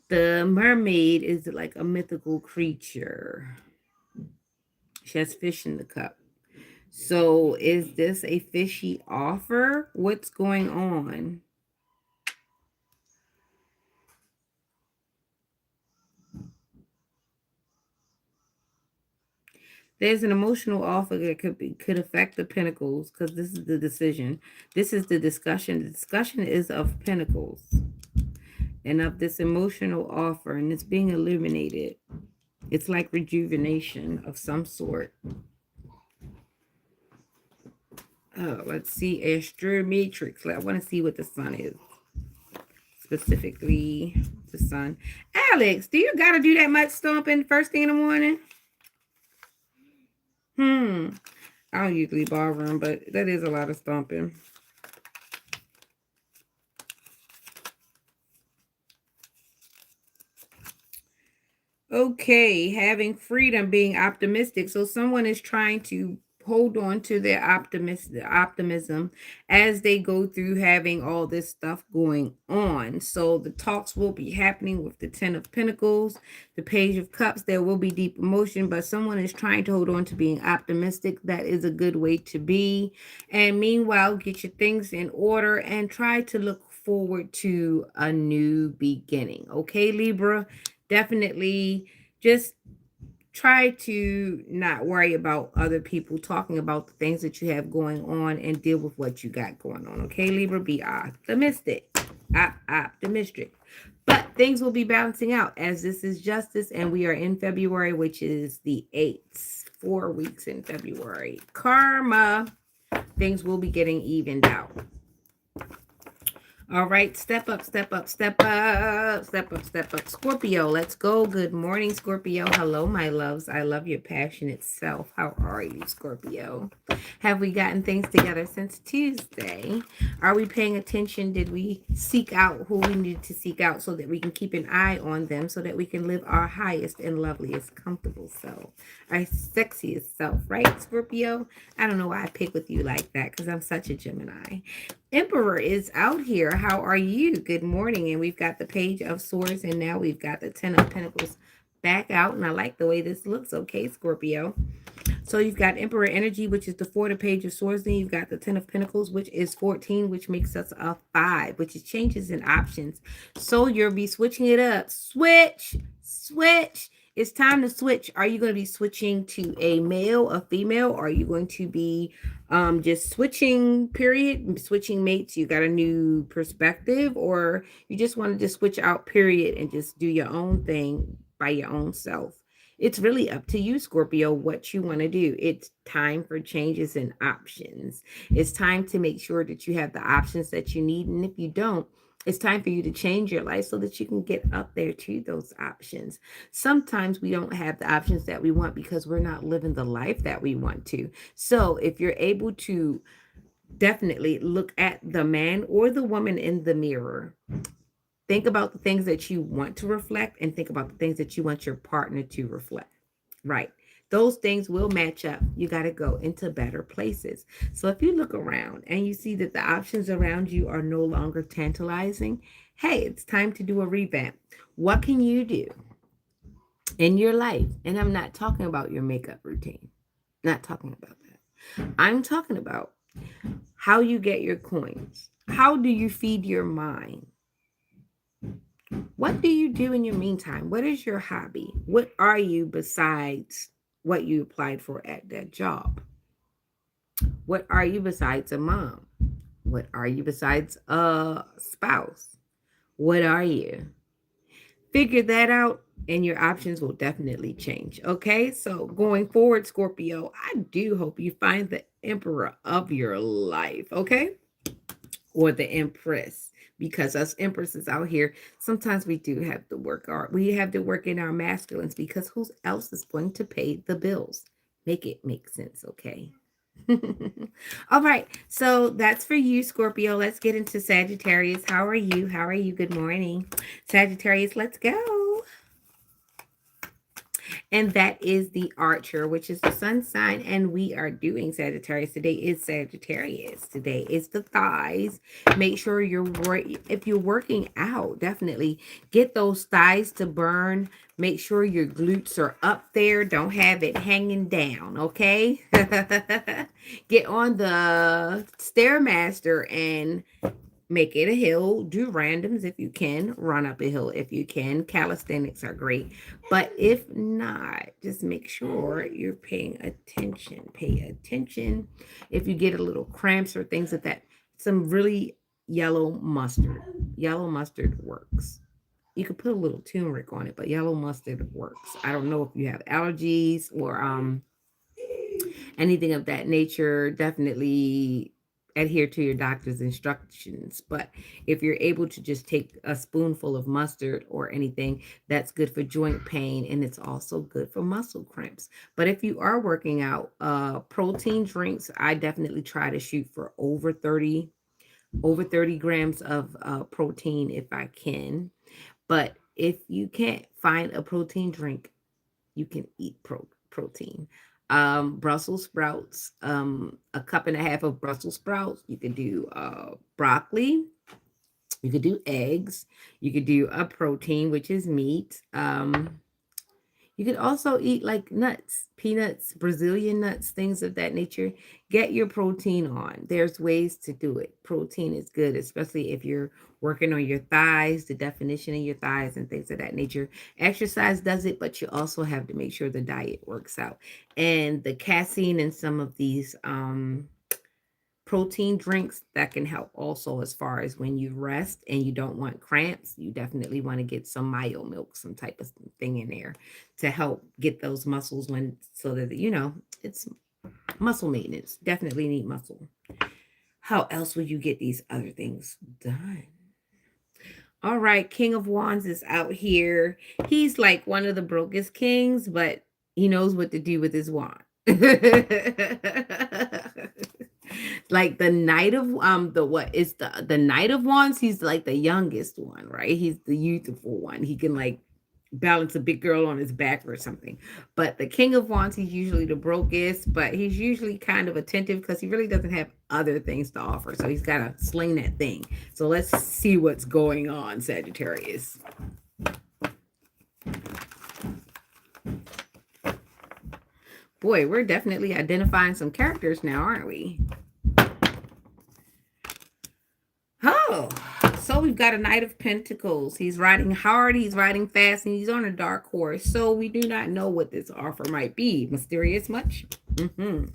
the mermaid is like a mythical creature. She has fish in the cup. So is this a fishy offer? What's going on? There's an emotional offer that could affect the pentacles, because this is the decision. This is the discussion. The discussion is of pentacles and of this emotional offer, and it's being illuminated. It's like rejuvenation of some sort. Oh, let's see. Astro Matrix. I want to see what the Sun is. Specifically, the Sun. Alex, do you got to do that much stomping first thing in the morning? I don't usually bother them, but that is a lot of stomping. Okay, having freedom, being optimistic. So someone is trying to hold on to their optimism as they go through having all this stuff going on. So the talks will be happening with the 10 of Pentacles, the Page of Cups. There will be deep emotion, but someone is trying to hold on to being optimistic. That is a good way to be. And meanwhile, get your things in order and try to look forward to a new beginning. Okay, Libra? Definitely just try to not worry about other people talking about the things that you have going on, and deal with what you got going on. Okay, Libra, be optimistic. Optimistic. But things will be balancing out, as this is justice, and we are in February, which is the 8th. 4 weeks in February. Karma. Things will be getting evened out. All right, step up, step up, step up, step up, step up. Scorpio, let's go. Good morning, Scorpio. Hello, my loves. I love your passionate self. How are you, Scorpio? Have we gotten things together since Tuesday? Are we paying attention? Did we seek out who we need to seek out so that we can keep an eye on them so that we can live our highest and loveliest, comfortable self, our sexiest self, right, Scorpio? I don't know why I pick with you like that because I'm such a Gemini. Emperor is out here. How are you? Good morning. And we've got the Page of Swords, and now we've got the Ten of Pentacles back out. And I like the way this looks. Okay, Scorpio. So you've got Emperor energy, which is the 4, the Page of Swords. Then you've got the Ten of Pentacles, which is 14, which makes us a 5, which is changes and options. So you'll be switching it up. Switch, switch. It's time to switch. Are you going to be switching to a male, a female? Or are you going to be just switching, period, switching mates? You got a new perspective, or you just wanted to switch out, period, and just do your own thing by your own self? It's really up to you, Scorpio, what you want to do. It's time for changes and options. It's time to make sure that you have the options that you need. And if you don't, it's time for you to change your life so that you can get up there to those options. Sometimes we don't have the options that we want because we're not living the life that we want to. So if you're able to definitely look at the man or the woman in the mirror, think about the things that you want to reflect and think about the things that you want your partner to reflect. Right. Those things will match up. You got to go into better places. So if you look around and you see that the options around you are no longer tantalizing, hey, it's time to do a revamp. What can you do in your life? And I'm not talking about your makeup routine. Not talking about that. I'm talking about how you get your coins. How do you feed your mind? What do you do in your meantime? What is your hobby? What are you besides what you applied for at that job? What are you besides a mom? What are you besides a spouse? What are you? Figure that out and your options will definitely change. Okay, so going forward, Scorpio, I do hope you find the emperor of your life. Okay, or the empress, because us empresses out here, sometimes we do have to work our, we have to work in our masculines, because who else is going to pay the bills? Make it make sense. Okay. All right, so that's for you, Scorpio. Let's get into Sagittarius. How are you? How are you? Good morning, Sagittarius. Let's go. And that is the Archer, which is the sun sign. And we are doing Sagittarius. Today is Sagittarius. Today is the thighs. Make sure if you're working out, definitely get those thighs to burn. Make sure your glutes are up there. Don't have it hanging down, okay? Get on the Stairmaster and make it a hill. Do randoms if you can. Run up a hill if you can. Calisthenics are great. But if not, just make sure you're paying attention. Pay attention. If you get a little cramps or things like that, some really yellow mustard. Yellow mustard works. You could put a little turmeric on it, but yellow mustard works. I don't know if you have allergies or anything of that nature. Definitely adhere to your doctor's instructions. But if you're able to just take a spoonful of mustard or anything, that's good for joint pain, and it's also good for muscle cramps. But if you are working out, protein drinks, I definitely try to shoot for over 30 grams of protein if I can. But if you can't find a protein drink, you can eat protein. Brussels sprouts, a cup and a half of Brussels sprouts. You could do broccoli. You could do eggs. You could do a protein, which is meat. You could also eat like nuts, peanuts, Brazilian nuts, things of that nature. Get your protein on. There's ways to do it. Protein is good, especially if you're working on your thighs, the definition of your thighs and things of that nature. Exercise does it, but you also have to make sure the diet works out. And the casein in some of these protein drinks, that can help also as far as when you rest and you don't want cramps. You definitely want to get some myo milk, some type of thing in there to help get those muscles when, so that it's muscle maintenance. Definitely need muscle. How else would you get these other things done? All right, King of Wands is out here. He's like one of the brokest kings, but he knows what to do with his wand. Like the Knight of the what is the Knight of Wands, he's like the youngest one, right? He's the youthful one. He can like balance a big girl on his back or something. But the King of Wands, he's usually the brokest, but he's usually kind of attentive because he really doesn't have other things to offer. So he's got to sling that thing. So let's see what's going on, Sagittarius. Boy, we're definitely identifying some characters now, aren't we? Oh, so we've got a Knight of Pentacles. He's riding hard, he's riding fast, and he's on a dark horse. So we do not know what this offer might be. Mysterious much? Mm-hmm.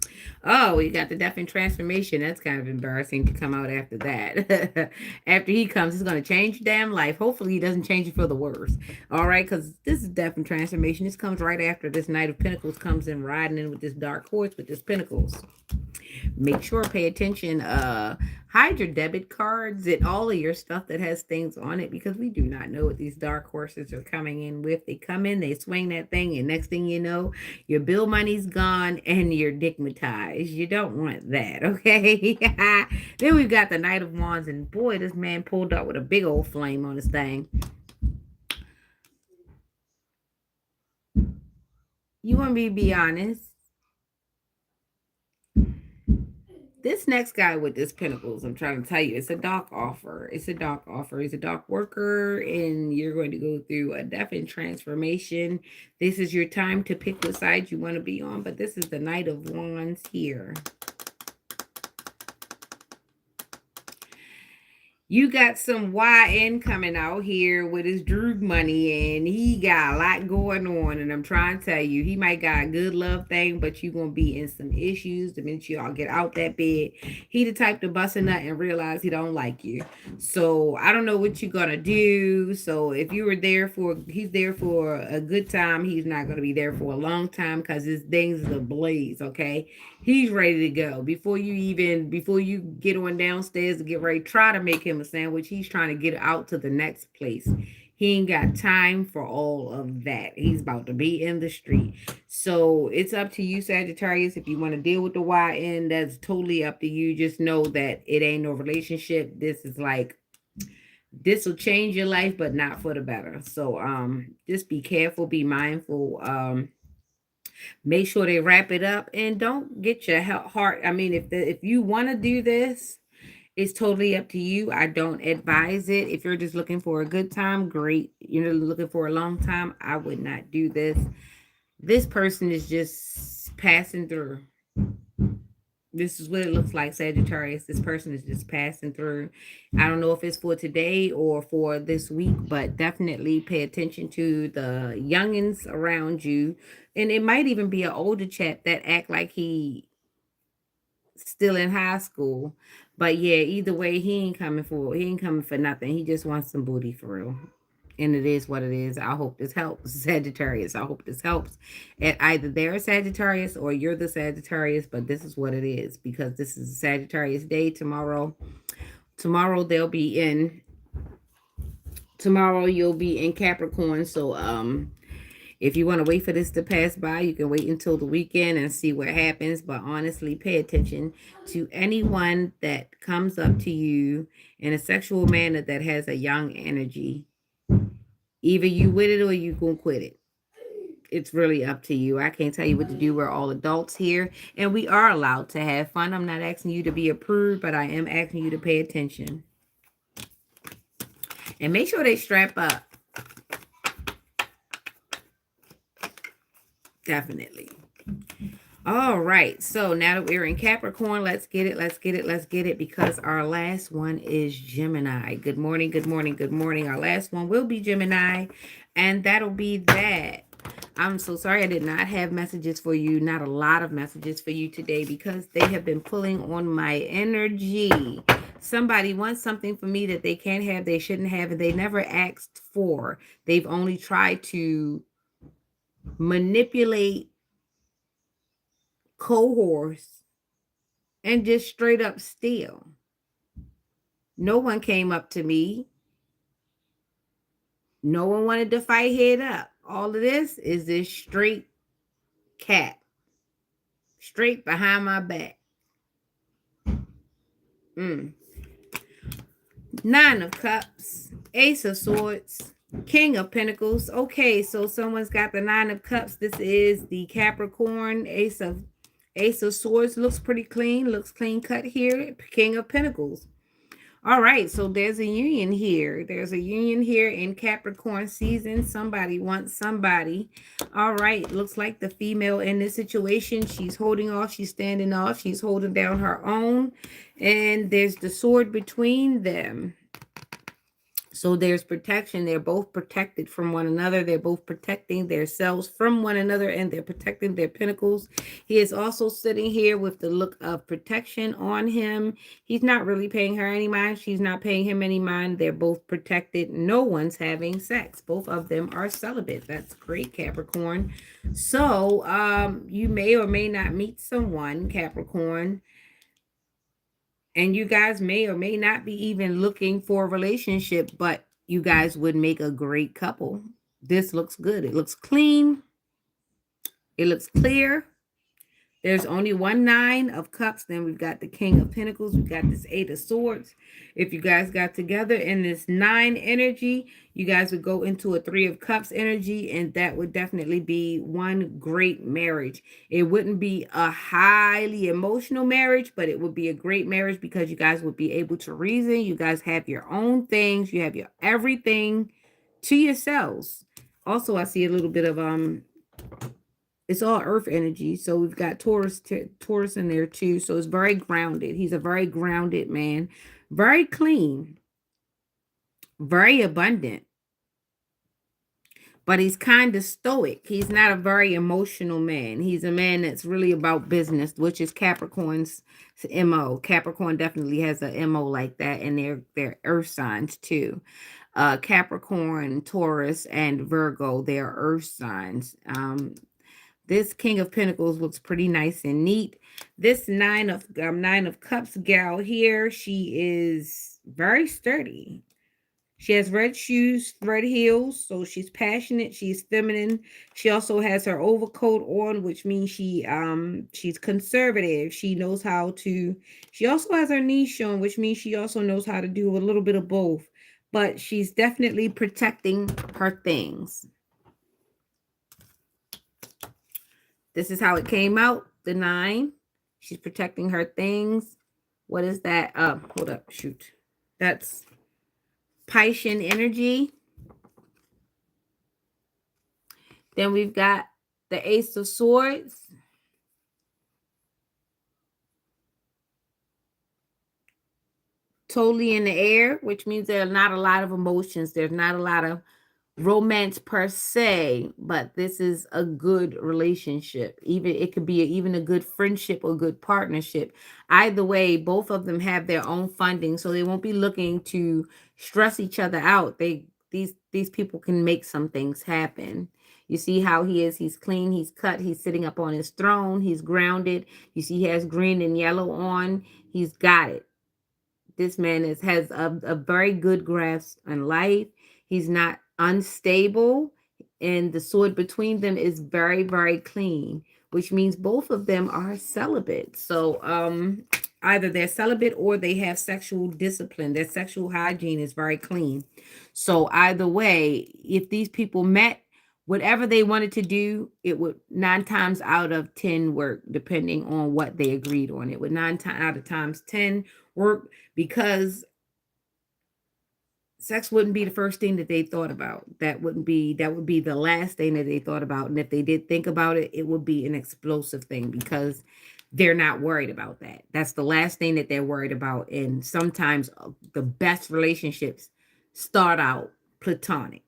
Oh, we got the Death and Transformation. That's kind of embarrassing to come out after that. After he comes, he's going to change your damn life. Hopefully, he doesn't change it for the worse. All right, because this is Death and Transformation. This comes right after this Knight of Pentacles comes in riding in with this dark horse with this Pentacles. Make sure, pay attention. Hide your debit cards and all of your stuff that has things on it, because we do not know what these dark horses are coming in with. They come in, they swing that thing, and next thing you know, your bill money's gone and you're digmatized. You don't want that, okay? Then we've got the Knight of Wands, and boy, this man pulled up with a big old flame on his thing. You want me to be honest? This next guy with this Pentacles, I'm trying to tell you, it's a dark offer. It's a dark offer. He's a dark worker, and you're going to go through a death and transformation. This is your time to pick what side you want to be on, but this is the Knight of Wands here. You got some YN coming out here with his Droog money, and he got a lot going on. And I'm trying to tell you, he might got a good love thing, but you're going to be in some issues the minute y'all get out that bed. He the type to bust a nut and realize he don't like you. So I don't know what you're going to do. So if you were there for, he's there for a good time. He's not going to be there for a long time because his things is ablaze, okay? He's ready to go. Before you get on downstairs to get ready, try to make him a sandwich. He's trying to get out to the next place. He ain't got time for all of that. He's about to be in the street. So it's up to you, Sagittarius. If you want to deal with the YN, that's totally up to you. Just know that it ain't no relationship. This is like, this will change your life, but not for the better. So just be careful, be mindful. Make sure they wrap it up, and don't get your heart. I mean, if you want to do this, it's totally up to you. I don't advise it. If you're just looking for a good time, great. You're looking for a long time, I would not do this. This person is just passing through. This is what it looks like, Sagittarius. This person is just passing through. I don't know if it's for today or for this week, but definitely pay attention to the youngins around you. And it might even be an older chap that act like he still in high school. But yeah, either way, he ain't coming for nothing. He just wants some booty for real. And it is what it is. I hope this helps, Sagittarius. I hope this helps. And either they're a Sagittarius or you're the Sagittarius, but this is what it is, because this is Sagittarius day. Tomorrow they'll be in. Tomorrow you'll be in Capricorn. So if you want to wait for this to pass by, you can wait until the weekend and see what happens. But honestly, pay attention to anyone that comes up to you in a sexual manner that has a young energy. Either you with it or you gonna quit it. It's really up to you. I can't tell you what to do. We're all adults here, and we are allowed to have fun. I'm not asking you to be a prude, but I am asking you to pay attention. And make sure they strap up. Definitely. All right. So now that we're in Capricorn, let's get it, because our last one is Gemini. Good morning, good morning, good morning. Our last one will be Gemini, and that'll be that. I'm so sorry I did not have messages for you, not a lot of messages for you today, because they have been pulling on my energy. Somebody wants something for me that they can't have, they shouldn't have, and they never asked for. They've only tried to manipulate, coerce, and just straight up steal. No one came up to me No one wanted to fight head up. All of this is this straight cat, straight behind my back. Mm. Nine of Cups, Ace of Swords, King of Pentacles. Okay, so someone's got the Nine of Cups. This is the Capricorn. Ace of Swords looks pretty clean. Looks clean cut here. King of Pentacles. All right, so there's a union here. There's a union here in Capricorn season. Somebody wants somebody. All right, looks like the female in this situation, she's holding off, she's standing off, she's holding down her own. And there's the sword between them. So there's protection. They're both protected from one another. They're both protecting themselves from one another, and they're protecting their pentacles. He is also sitting here with the look of protection on him. He's not really paying her any mind. She's not paying him any mind. They're both protected. No one's having sex. Both of them are celibate. That's great, Capricorn. So you may or may not meet someone, Capricorn. And you guys may or may not be even looking for a relationship, but you guys would make a great couple. This looks good. It looks clean. It looks clear. There's only one Nine of Cups. Then we've got the King of Pentacles. We've got this Eight of Swords. If you guys got together in this 9 energy, you guys would go into a 3 of Cups energy, and that would definitely be one great marriage. It wouldn't be a highly emotional marriage, but it would be a great marriage because you guys would be able to reason. You guys have your own things. You have your everything to yourselves. Also, I see a little bit of it's all earth energy. So we've got Taurus in there too. So it's very grounded. He's a very grounded man. Very clean. Very abundant. But he's kind of stoic. He's not a very emotional man. He's a man that's really about business, which is Capricorn's MO. Capricorn definitely has a MO like that. And they're earth signs too. Capricorn, Taurus, and Virgo, they're earth signs. This King of Pentacles looks pretty nice and neat. This Nine of Cups gal here, she is very sturdy. She has red shoes, red heels, so she's passionate, she's feminine. She also has her overcoat on, which means she's conservative. She knows how to, she also has her knees shown, which means she also knows how to do a little bit of both. But she's definitely protecting her things. This is how it came out, the 9. She's protecting her things. What is that? Hold up, shoot. That's Piscean energy. Then we've got the Ace of Swords. Totally in the air, which means there are not a lot of emotions. There's not a lot of romance per se, but this is a good relationship. Even it could be even a good friendship or good partnership. Either way, both of them have their own funding, so they won't be looking to stress each other out. These people can make some things happen. You see how he is. He's clean. He's cut. He's sitting up on his throne. He's grounded. You see he has green and yellow on. He's got it. This man has a very good grasp on life. He's not unstable, and the sword between them is very, very clean, which means both of them are celibate. So either they're celibate or they have sexual discipline. Their sexual hygiene is very clean. So either way, if these people met, whatever they wanted to do, it would 9 times out of 10 work, depending on what they agreed on. It would 9 out of times 10 work, because sex wouldn't be the first thing that they thought about. That would be the last thing that they thought about. And if they did think about it, it would be an explosive thing, because they're not worried about that. That's the last thing that they're worried about. And sometimes the best relationships start out platonic,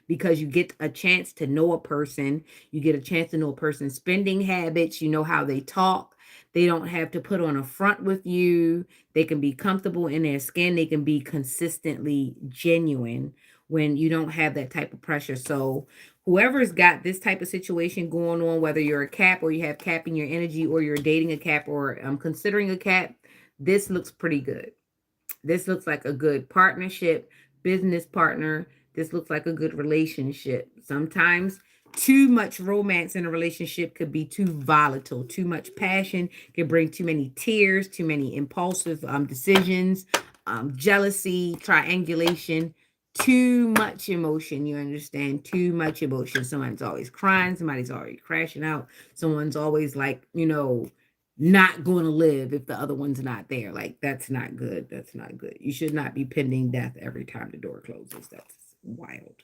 because you get a chance to know a person. You get a chance to know a person's spending habits. You know how they talk. They don't have to put on a front with you. They can be comfortable in their skin. They can be consistently genuine when you don't have that type of pressure. So whoever's got this type of situation going on, whether you're a Cap or you have Cap in your energy, or you're dating a Cap or considering a Cap, this looks pretty good. This looks like a good partnership, business partner. This looks like a good relationship. Sometimes too much romance in a relationship could be too volatile. Too much passion can bring too many tears, too many impulsive decisions, jealousy, triangulation, too much emotion. You understand? Too much emotion. Someone's always crying. Somebody's always crashing out. Someone's always like, not going to live if the other one's not there. Like, that's not good. That's not good. You should not be pending death every time the door closes. That's wild.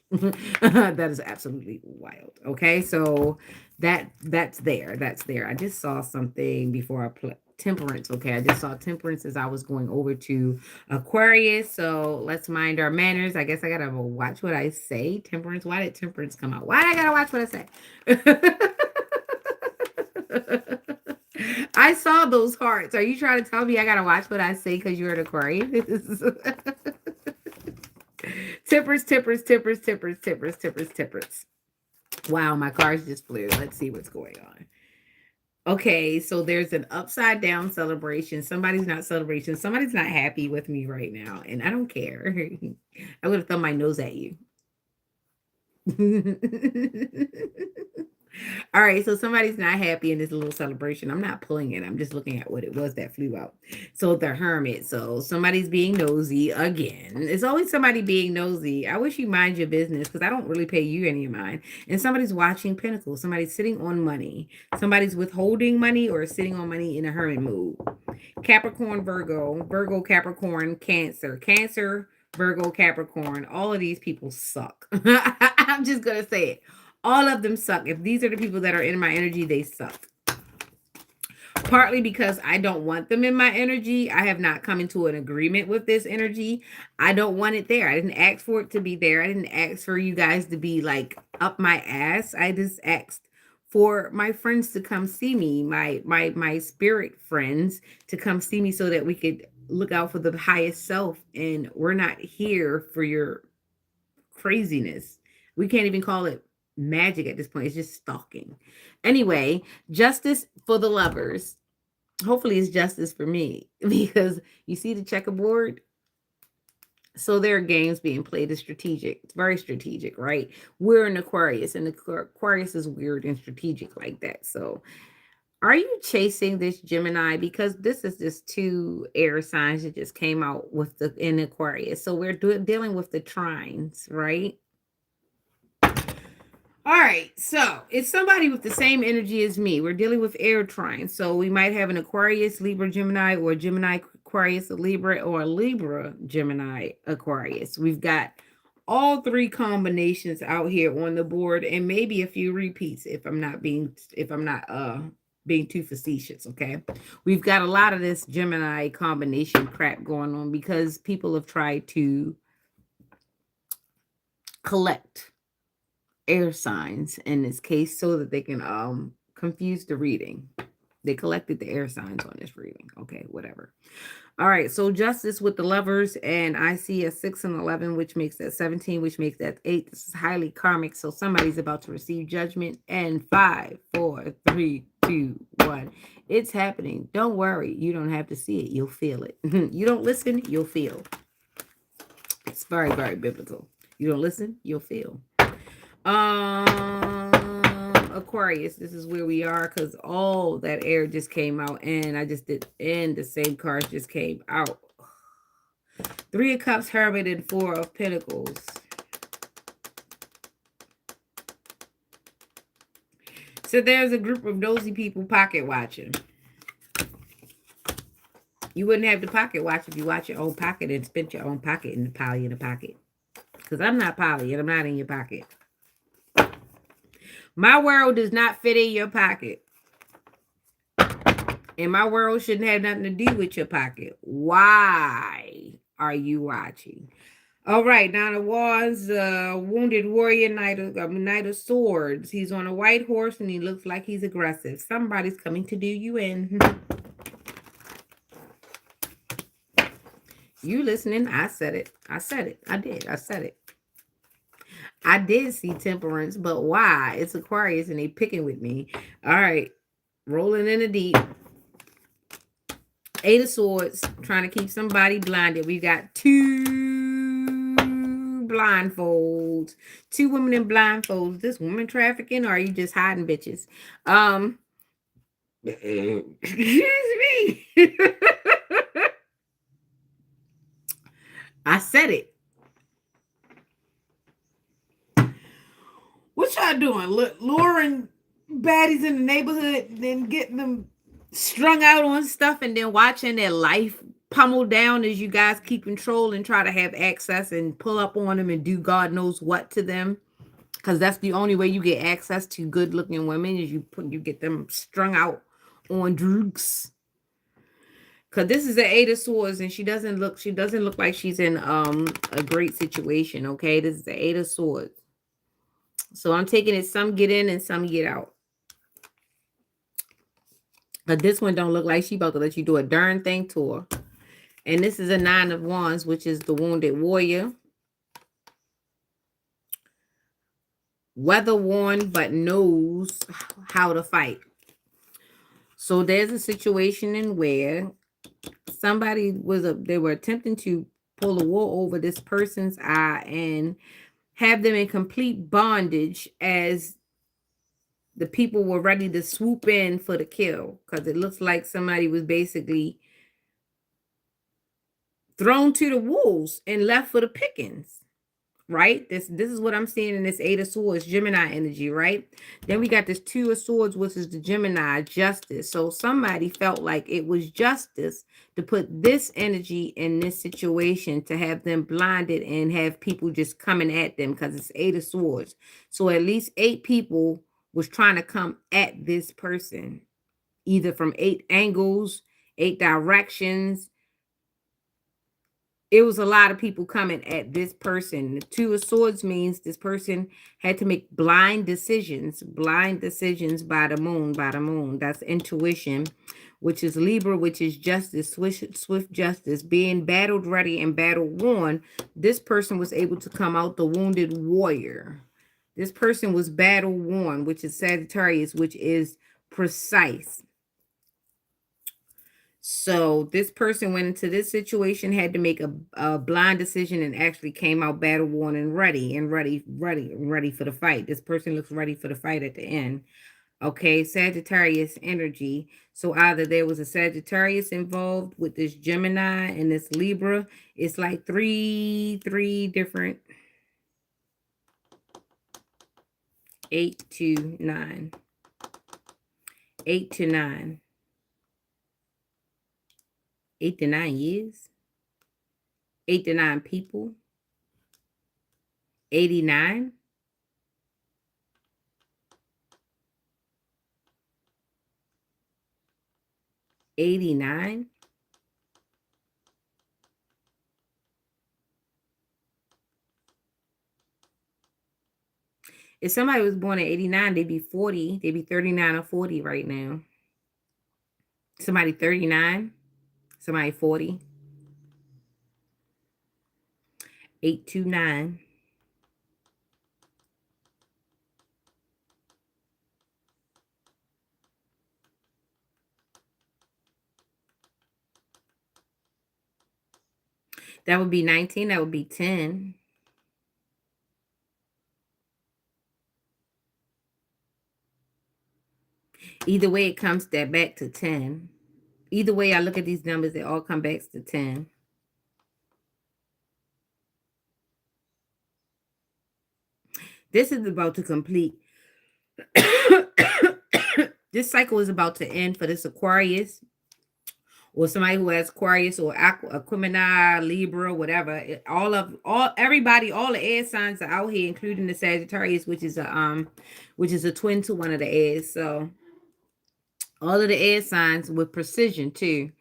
That is absolutely wild. Okay, so that's there. That's there. I just saw something before I play temperance. Okay, I just saw temperance as I was going over to Aquarius. So let's mind our manners. I guess I gotta watch what I say. Temperance. Why did temperance come out? Why did I gotta watch what I say? I saw those hearts. Are you trying to tell me I gotta watch what I say because you're an Aquarius? Tippers, tippers, tippers, tippers, tippers, tippers, tippers. Wow, my cards just flew. Let's see what's going on. Okay, so there's an upside down celebration. Somebody's not celebrating. Somebody's not happy with me right now, and I don't care. I would have thumbed my nose at you. All right, so somebody's not happy in this little celebration. I'm not pulling it. I'm just looking at what it was that flew out. So the Hermit. So somebody's being nosy again. It's always somebody being nosy. I wish you mind your business because I don't really pay you any of mine. And somebody's watching Pinnacle. Somebody's sitting on money. Somebody's withholding money or sitting on money in a hermit mood. Capricorn, Virgo, Capricorn, Cancer. Cancer, Virgo, Capricorn. All of these people suck. I'm just going to say it. All of them suck. If these are the people that are in my energy, they suck. Partly because I don't want them in my energy. I have not come into an agreement with this energy. I don't want it there. I didn't ask for it to be there. I didn't ask for you guys to be like up my ass. I just asked for my friends to come see me, my spirit friends to come see me so that we could look out for the highest self. And we're not here for your craziness. We can't even call it magic at this point. It's just stalking. Anyway, justice for the lovers. Hopefully it's justice for me because you see the checkerboard. So there are games being played. It's strategic. It's very strategic, right? We're in Aquarius, and Aquarius is weird and strategic like that. So are you chasing this Gemini? Because this is just two air signs that just came out with the in Aquarius. So we're dealing with the trines, right? All right, so it's somebody with the same energy as me. We're dealing with air trines. So we might have an Aquarius, Libra, Gemini, or Gemini, Aquarius, Libra, or Libra, Gemini, Aquarius. We've got all three combinations out here on the board and maybe a few repeats if I'm not being too facetious, okay? We've got a lot of this Gemini combination crap going on because people have tried to collect air signs in this case so that they can confuse the reading. They collected the air signs on this reading. Okay, whatever. All right, so justice with the lovers, and I see a 6 and 11, which makes that 17, which makes that 8. This is highly karmic, so somebody's about to receive judgment. And 5, 4, 3, 2, 1. It's happening. Don't worry. You don't have to see it. You'll feel it. You don't listen, you'll feel. It's very, very biblical. You don't listen, you'll feel. Aquarius, this is where we are because all that air just came out and I just did, and the same cards just came out. 3 of Cups, Hermit, and 4 of Pentacles. So there's a group of nosy people pocket watching. You wouldn't have to pocket watch if you watch your own pocket and spent your own pocket and pile in the pocket. Because I'm not Polly and I'm not in your pocket. My world does not fit in your pocket. And my world shouldn't have nothing to do with your pocket. Why are you watching? All right, Nine of Wands, wounded warrior, Knight of Swords. He's on a white horse and he looks like he's aggressive. Somebody's coming to do you in. You listening? I said it. I said it. I did. I said it. I did see temperance, but why? It's Aquarius and they picking with me. All right. Rolling in the deep. 8 of Swords. Trying to keep somebody blinded. We got 2 with blindfolds. Two women in blindfolds. This woman trafficking, or are you just hiding bitches? Excuse me. I said it. What y'all doing? Luring baddies in the neighborhood, then getting them strung out on stuff, and then watching their life pummeled down as you guys keep control and try to have access and pull up on them and do God knows what to them. Because that's the only way you get access to good looking women is you get them strung out on drugs. Because this is the Eight of Swords, and she doesn't look like she's in a great situation. Okay, this is the Eight of Swords. So I'm taking it, some get in and some get out. But this one don't look like she about to let you do a darn thing to her. And this is a Nine of Wands, which is the wounded warrior. Weather worn, but knows how to fight. So there's a situation in where they were attempting to pull a wool over this person's eye and have them in complete bondage as the people were ready to swoop in for the kill, because it looks like somebody was basically thrown to the wolves and left for the pickings. Right? This is what I'm seeing in this Eight of Swords, Gemini energy, right? Then we got this Two of Swords, which is the Gemini, justice. So somebody felt like it was justice to put this energy in this situation, to have them blinded and have people just coming at them, because it's Eight of Swords. So at least 8 people was trying to come at this person, either from 8 angles, 8 directions. It was a lot of people coming at this person. The Two of Swords means this person had to make blind decisions by the moon. That's intuition, which is Libra, which is justice, swift justice, being battled ready and battle worn. This person was able to come out the wounded warrior. This person was battle worn, which is Sagittarius, which is precise. So this person went into this situation, had to make a blind decision, and actually came out battle worn and ready for the fight. This person looks ready for the fight at the end. Okay, Sagittarius energy. So either there was a Sagittarius involved with this Gemini and this Libra. It's like three different 8 to 9. 8 to 9. 8 to 9 years, 8 to 9 people, 89, 89. If somebody was born in 89, they'd be 40. They'd be 39 or 40 right now. Somebody 39. Somebody 40. 829. That would be 19. That would be 10. Either way, it comes back to 10. Either way I look at these numbers, they all come back to 10. This is about to complete. This cycle is about to end for this Aquarius, or somebody who has Aquarius or Aquemini, Libra, whatever. Everybody, all the air signs are out here, including the Sagittarius, which is a twin to one of the airs. So all of the air signs with precision too.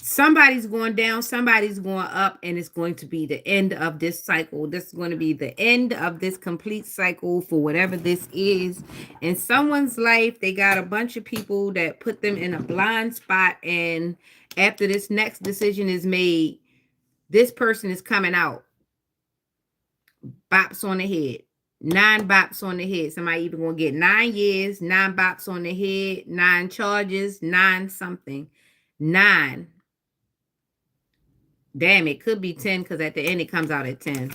Somebody's going down, somebody's going up, and it's going to be the end of this cycle. This is going to be the end of this complete cycle for whatever this is. In someone's life, they got a bunch of people that put them in a blind spot, and after this next decision is made, this person is coming out. Bops on the head. 9 bops on the head. Somebody either going to get 9 years, 9 bops on the head, 9 charges, 9 something. 9. Damn, it could be 10, because at the end it comes out at 10.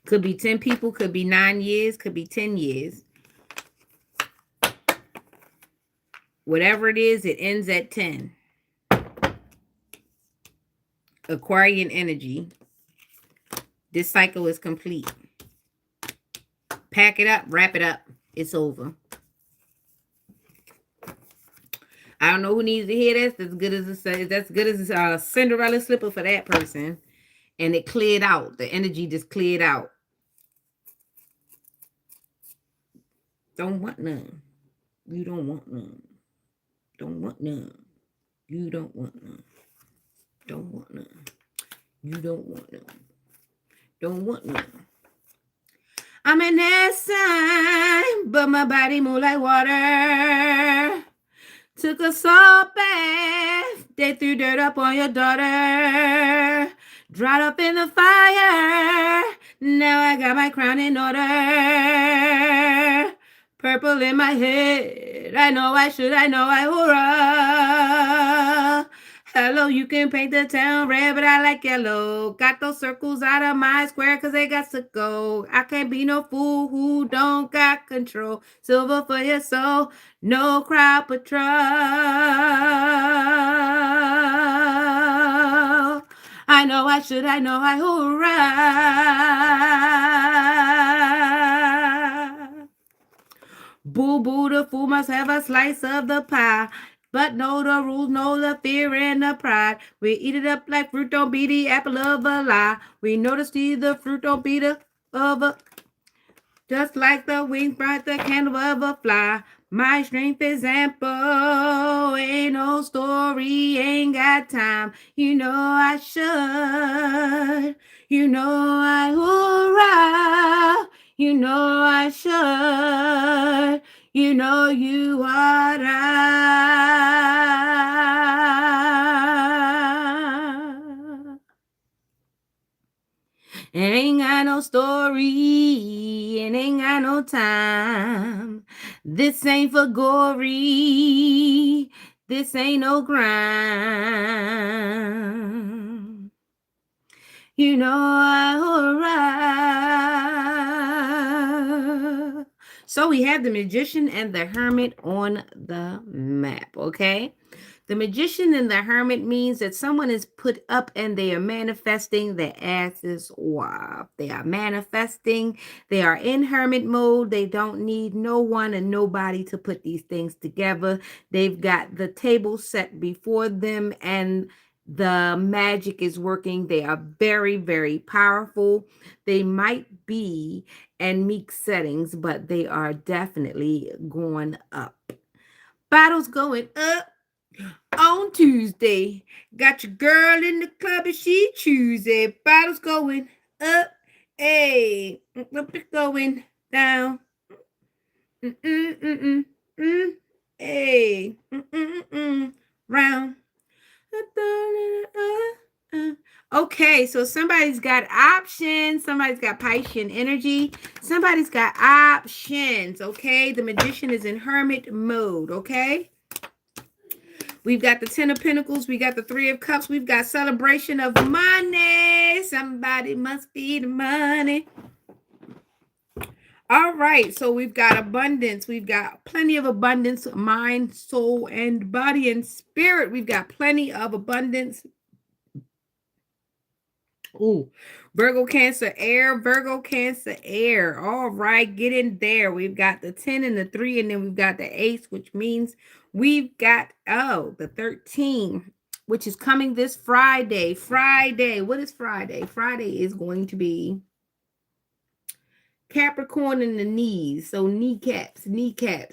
Could be 10 people, could be 9 years, could be 10 years. Whatever it is, it ends at 10. Aquarian energy. This cycle is complete. Pack it up, wrap it up. It's over. I don't know who needs to hear this. That's good as a Cinderella slipper for that person. And it cleared out. The energy just cleared out. Don't want none. You don't want none. Don't want none. You don't want none. Don't want none. You don't want none. Don't want none. I'm an ass sign, but my body move like water. Took a salt bath, they threw dirt up on your daughter. Dried up in the fire, now I got my crown in order. Purple in my head, I know I should, I know I hurrah. Hello, you can paint the town red, but I like yellow. Got those circles out of my square because they got to go. I can't be no fool who don't got control. Silver for your soul, no crowd patrol. I know I should, I know I hurrah. Boo boo, the fool must have a slice of the pie. But know the rules, know the fear and the pride. We eat it up like fruit, don't be the apple of a lie. We know to see the fruit, don't be the of a. Just like the wings bright, the candle of a fly. My strength is ample, ain't no story, ain't got time. You know I should, you know I hurrah. You know I should, you know you ought to. Ain't got no story, and ain't got no time. This ain't for gory, this ain't no crime. You know I hurrah. So we have the Magician and the Hermit on the map, okay? The Magician and the Hermit means that someone is put up and they are manifesting their asses off. They are manifesting. They are in hermit mode. They don't need no one and nobody to put these things together. They've got the table set before them and the magic is working. They are very, very powerful. They might be in meek settings, but they are definitely going up. Bottles going up on Tuesday. Got your girl in the club and she choosy. Bottles going up. Hey, going down. Hey, round. Okay, so somebody's got options. Somebody's got Piscean energy. Somebody's got options, okay? The Magician is in hermit mode, okay? We've got the 10 of Pentacles. We got the 3 of Cups. We've got celebration of money. Somebody must be the money. All right, so we've got abundance. We've got plenty of abundance, mind, soul, and body and spirit. We've got plenty of abundance. Ooh, Virgo, Cancer, air. Virgo, Cancer, air. All right, get in there. We've got the 10 and the 3, and then we've got the ace, which means we've got, the 13, which is coming this Friday. Friday. What is Friday? Friday is going to be Capricorn in the knees. So kneecaps.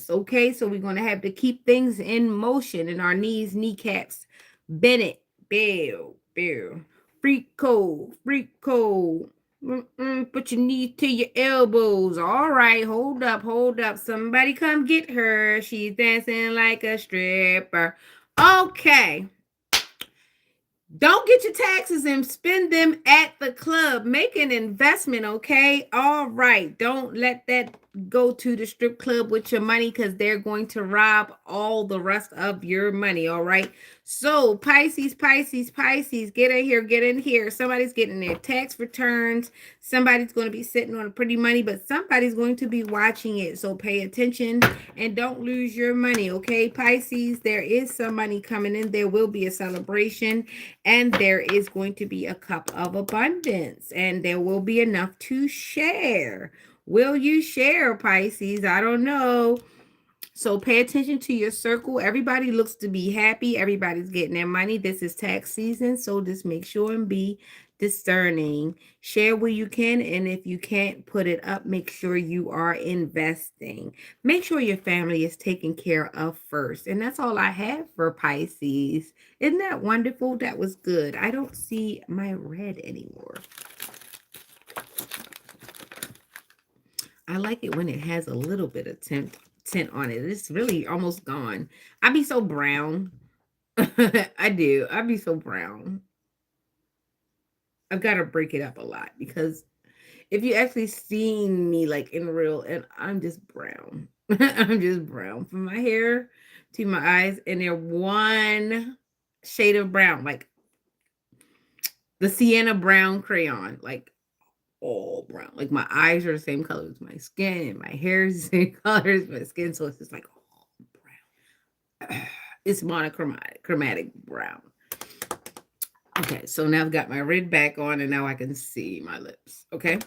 Okay, so we're going to have to keep things in motion in our knees, kneecaps. Bennett, Bill. Freak cold. Put your knees to your elbows. All right, hold up. Somebody come get her. She's dancing like a stripper. Okay. Don't get your taxes and spend them at the club. Make an investment, okay? All right. Don't let that go to the strip club with your money because they're going to rob all the rest of your money. All right. So Pisces, Pisces, Pisces, get in here, get in here. Somebody's getting their tax returns. Somebody's going to be sitting on pretty money, but somebody's going to be watching it. So pay attention and don't lose your money. Okay, Pisces, there is some money coming in. There will be a celebration, and there is going to be a cup of abundance, and there will be enough to share. Will you share, Pisces? I don't know. So pay attention to your circle. Everybody looks to be happy. Everybody's getting their money. This is tax season, so just make sure and be discerning. Share where you can, and if you can't put it up, make sure you are investing. Make sure your family is taken care of first. And that's all I have for Pisces. Isn't that wonderful? That was good. I don't see my red anymore. I like it when it has a little bit of tint on it. It's really almost gone. I be so brown. I do. I be so brown. I've got to break it up a lot because if you actually seen me like in real, and I'm just brown. I'm just brown from my hair to my eyes, and they're one shade of brown, like the sienna brown crayon, like all brown. Like my eyes are the same color as my skin, and my hair is the same color as my skin. So it's just like all brown. It's monochromatic, chromatic brown. Okay, so now I've got my red back on, and now I can see my lips. Okay.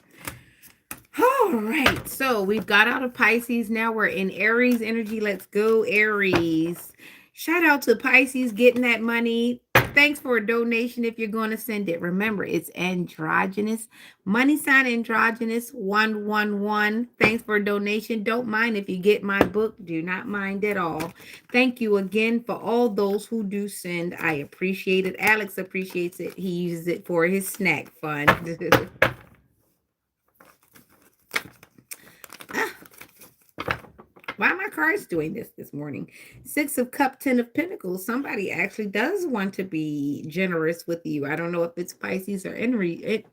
All right, so we've got out of Pisces. Now we're in Aries energy. Let's go, Aries. Shout out to Pisces getting that money. Thanks for a donation if you're going to send it. Remember, it's androgynous. Money sign androgynous 111. Thanks for a donation. Don't mind if you get my book. Do not mind at all. Thank you again for all those who do send. I appreciate it. Alex appreciates it. He uses it for his snack fund. Why are my cards doing this morning? 6 of Cups, 10 of Pentacles. Somebody actually does want to be generous with you. I don't know if it's Pisces or Aries.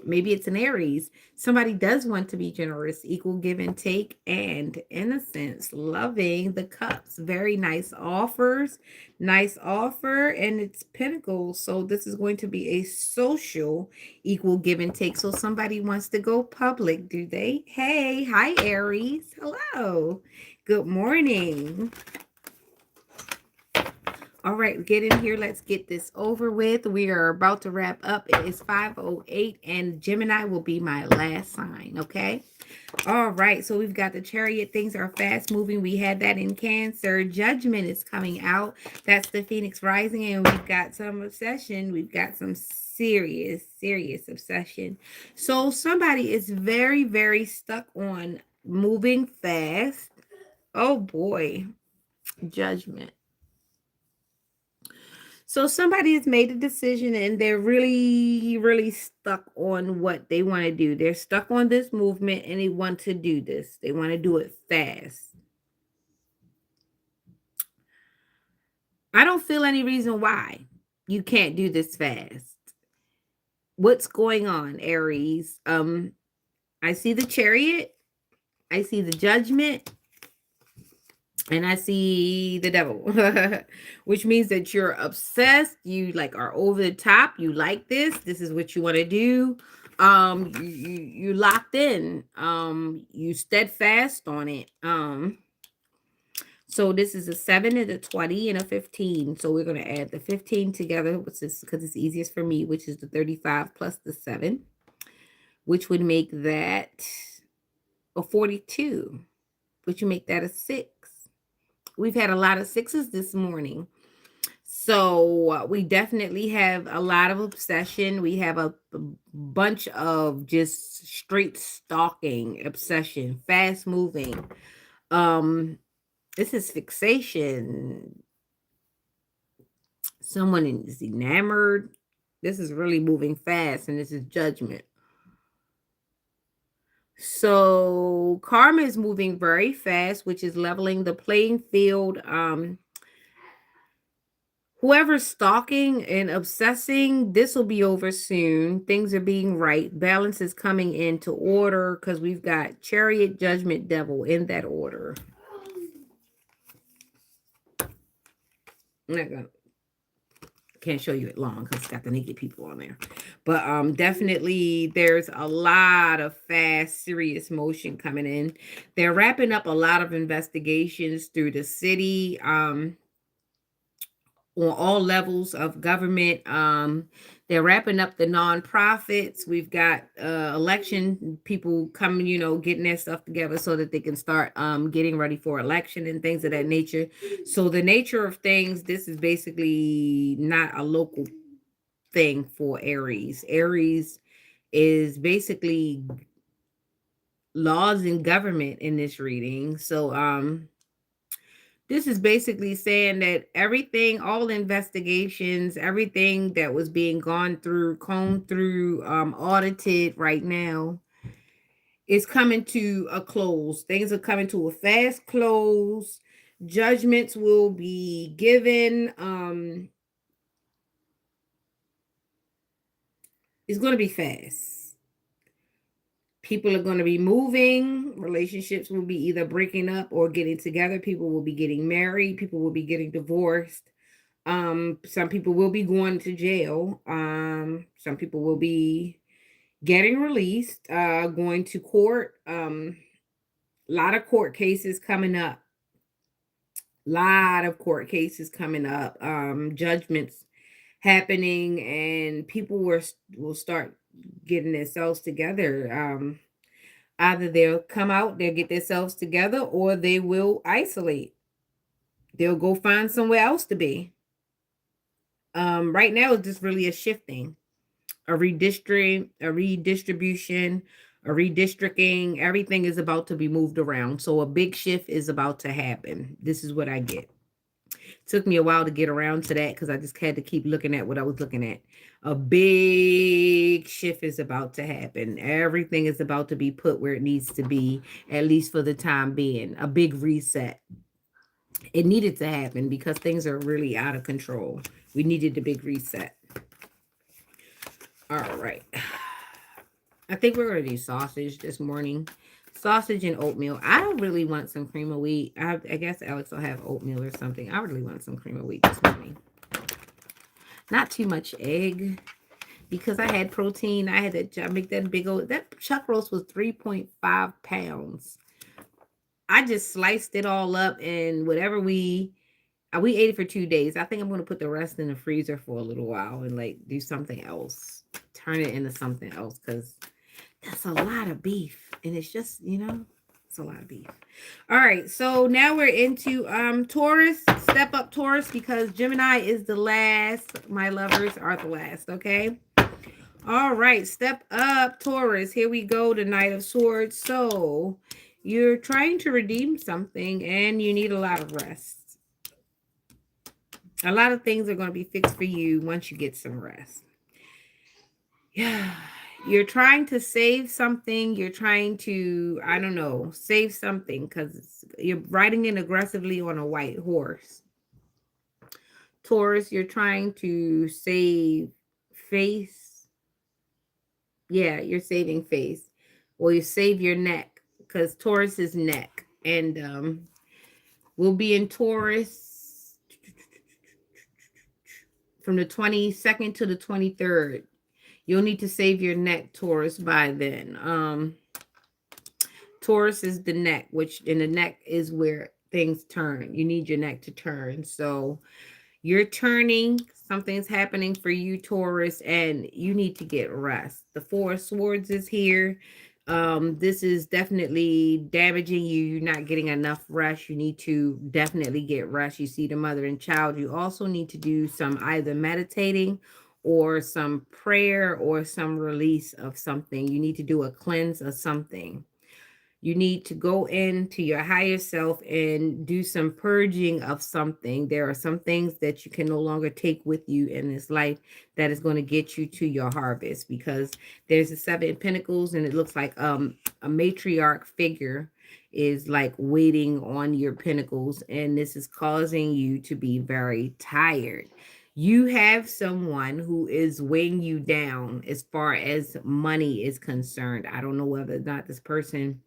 Maybe it's an Aries. Somebody does want to be generous, equal give and take, and innocence, loving the cups. Very nice offers, nice offer, and it's Pentacles. So this is going to be a social equal give and take. So somebody wants to go public, do they? Hey, hi Aries. Hello. Good morning. All right, get in here. Let's get this over with. We are about to wrap up. It is 5:08, and Gemini will be my last sign, okay? All right, so we've got the Chariot. Things are fast moving. We had that in Cancer. Judgment is coming out. That's the Phoenix rising, and we've got some obsession. We've got some serious obsession. So somebody is very, very stuck on moving fast. Oh boy, Judgment. So somebody has made a decision and they're really, really stuck on what they want to do. They're stuck on this movement and they want to do this. They want to do it fast. I don't feel any reason why you can't do this fast. What's going on, Aries? I see the Chariot. I see the Judgment. And I see the devil, which means that you're obsessed. You like are over the top. You like this. This is what you want to do. You locked in. You steadfast on it. So this is a 7 and a 20 and a 15. So we're going to add the 15 together, which is because it's easiest for me, which is the 35 plus the 7, which would make that a 42, which would make that a 6. We've had a lot of 6s this morning. So we definitely have a lot of obsession. We have a bunch of just straight stalking obsession, fast moving. This is fixation. Someone is enamored. This is really moving fast, and this is Judgment. So karma is moving very fast, which is leveling the playing field. Whoever's stalking and obsessing, this will be over soon. Things are being right. Balance is coming into order because we've got Chariot, Judgment, Devil in that order. I'm not gonna, can't show you it long because it's got the naked people on there. But definitely there's a lot of fast, serious motion coming in. They're wrapping up a lot of investigations through the city. On all levels of government. They're wrapping up the nonprofits. We've got election people coming, getting their stuff together so that they can start getting ready for election and things of that nature. So the nature of things, this is basically not a local thing for Aries. Aries is basically laws and government in this reading. So this is basically saying that everything, all investigations, everything that was being gone through, combed through, audited right now is coming to a close. Things are coming to a fast close. Judgments will be given. It's going to be fast. People are going to be moving. Relationships will be either breaking up or getting together. People will be getting married. People will be getting divorced. Some people will be going to jail. Some people will be getting released, going to court. A lot of court cases coming up. Lot of court cases coming up. Judgments happening, and people will start getting themselves together. Either they'll come out, they'll get themselves together, or they will isolate. They'll go find somewhere else to be. Right now it's just really a shifting, a redistribution, a redistricting. Everything is about to be moved around. So a big shift is about to happen. This is what I get. Took me a while to get around to that because I just had to keep looking at what I was looking at. A big shift is about to happen. Everything is about to be put where it needs to be, at least for the time being. A big reset. It needed to happen because things are really out of control. We needed a big reset. All right. I think we're going to do sausage this morning. Sausage and oatmeal. I don't really want some cream of wheat. I guess Alex will have oatmeal or something. I really want some cream of wheat this morning. Not too much egg because I had protein. I had to make that big old, that chuck roast was 3.5 pounds. I just sliced it all up and whatever we ate it for 2 days. I think I'm going to put the rest in the freezer for a little while and like do something else. Turn it into something else because that's a lot of beef. And it's just, it's a lot of beef. All right. So now we're into Taurus. Step up Taurus because Gemini is the last. My lovers are the last. Okay. All right. Step up Taurus. Here we go. The Knight of Swords. So you're trying to redeem something and you need a lot of rest. A lot of things are going to be fixed for you once you get some rest. Yeah. You're trying to save something. You're trying to, I don't know, save something because you're riding in aggressively on a white horse. Taurus, you're trying to save face. Yeah, you're saving face. Or you save your neck because Taurus is neck. And we'll be in Taurus from the 22nd to the 23rd. You'll need to save your neck, Taurus, by then. Taurus is the neck, which in the neck is where things turn. You need your neck to turn. So you're turning. Something's happening for you, Taurus, and you need to get rest. The Four of Swords is here. This is definitely damaging you. You're not getting enough rest. You need to definitely get rest. You see the mother and child. You also need to do some either meditating or some prayer or some release of something. You need to do a cleanse of something. You need to go into your higher self and do some purging of something. There are some things that you can no longer take with you in this life that is going to get you to your harvest because there's a Seven of Pentacles and it looks like a matriarch figure is like waiting on your pinnacles, and this is causing you to be very tired. You have someone who is weighing you down as far as money is concerned. I don't know whether or not this person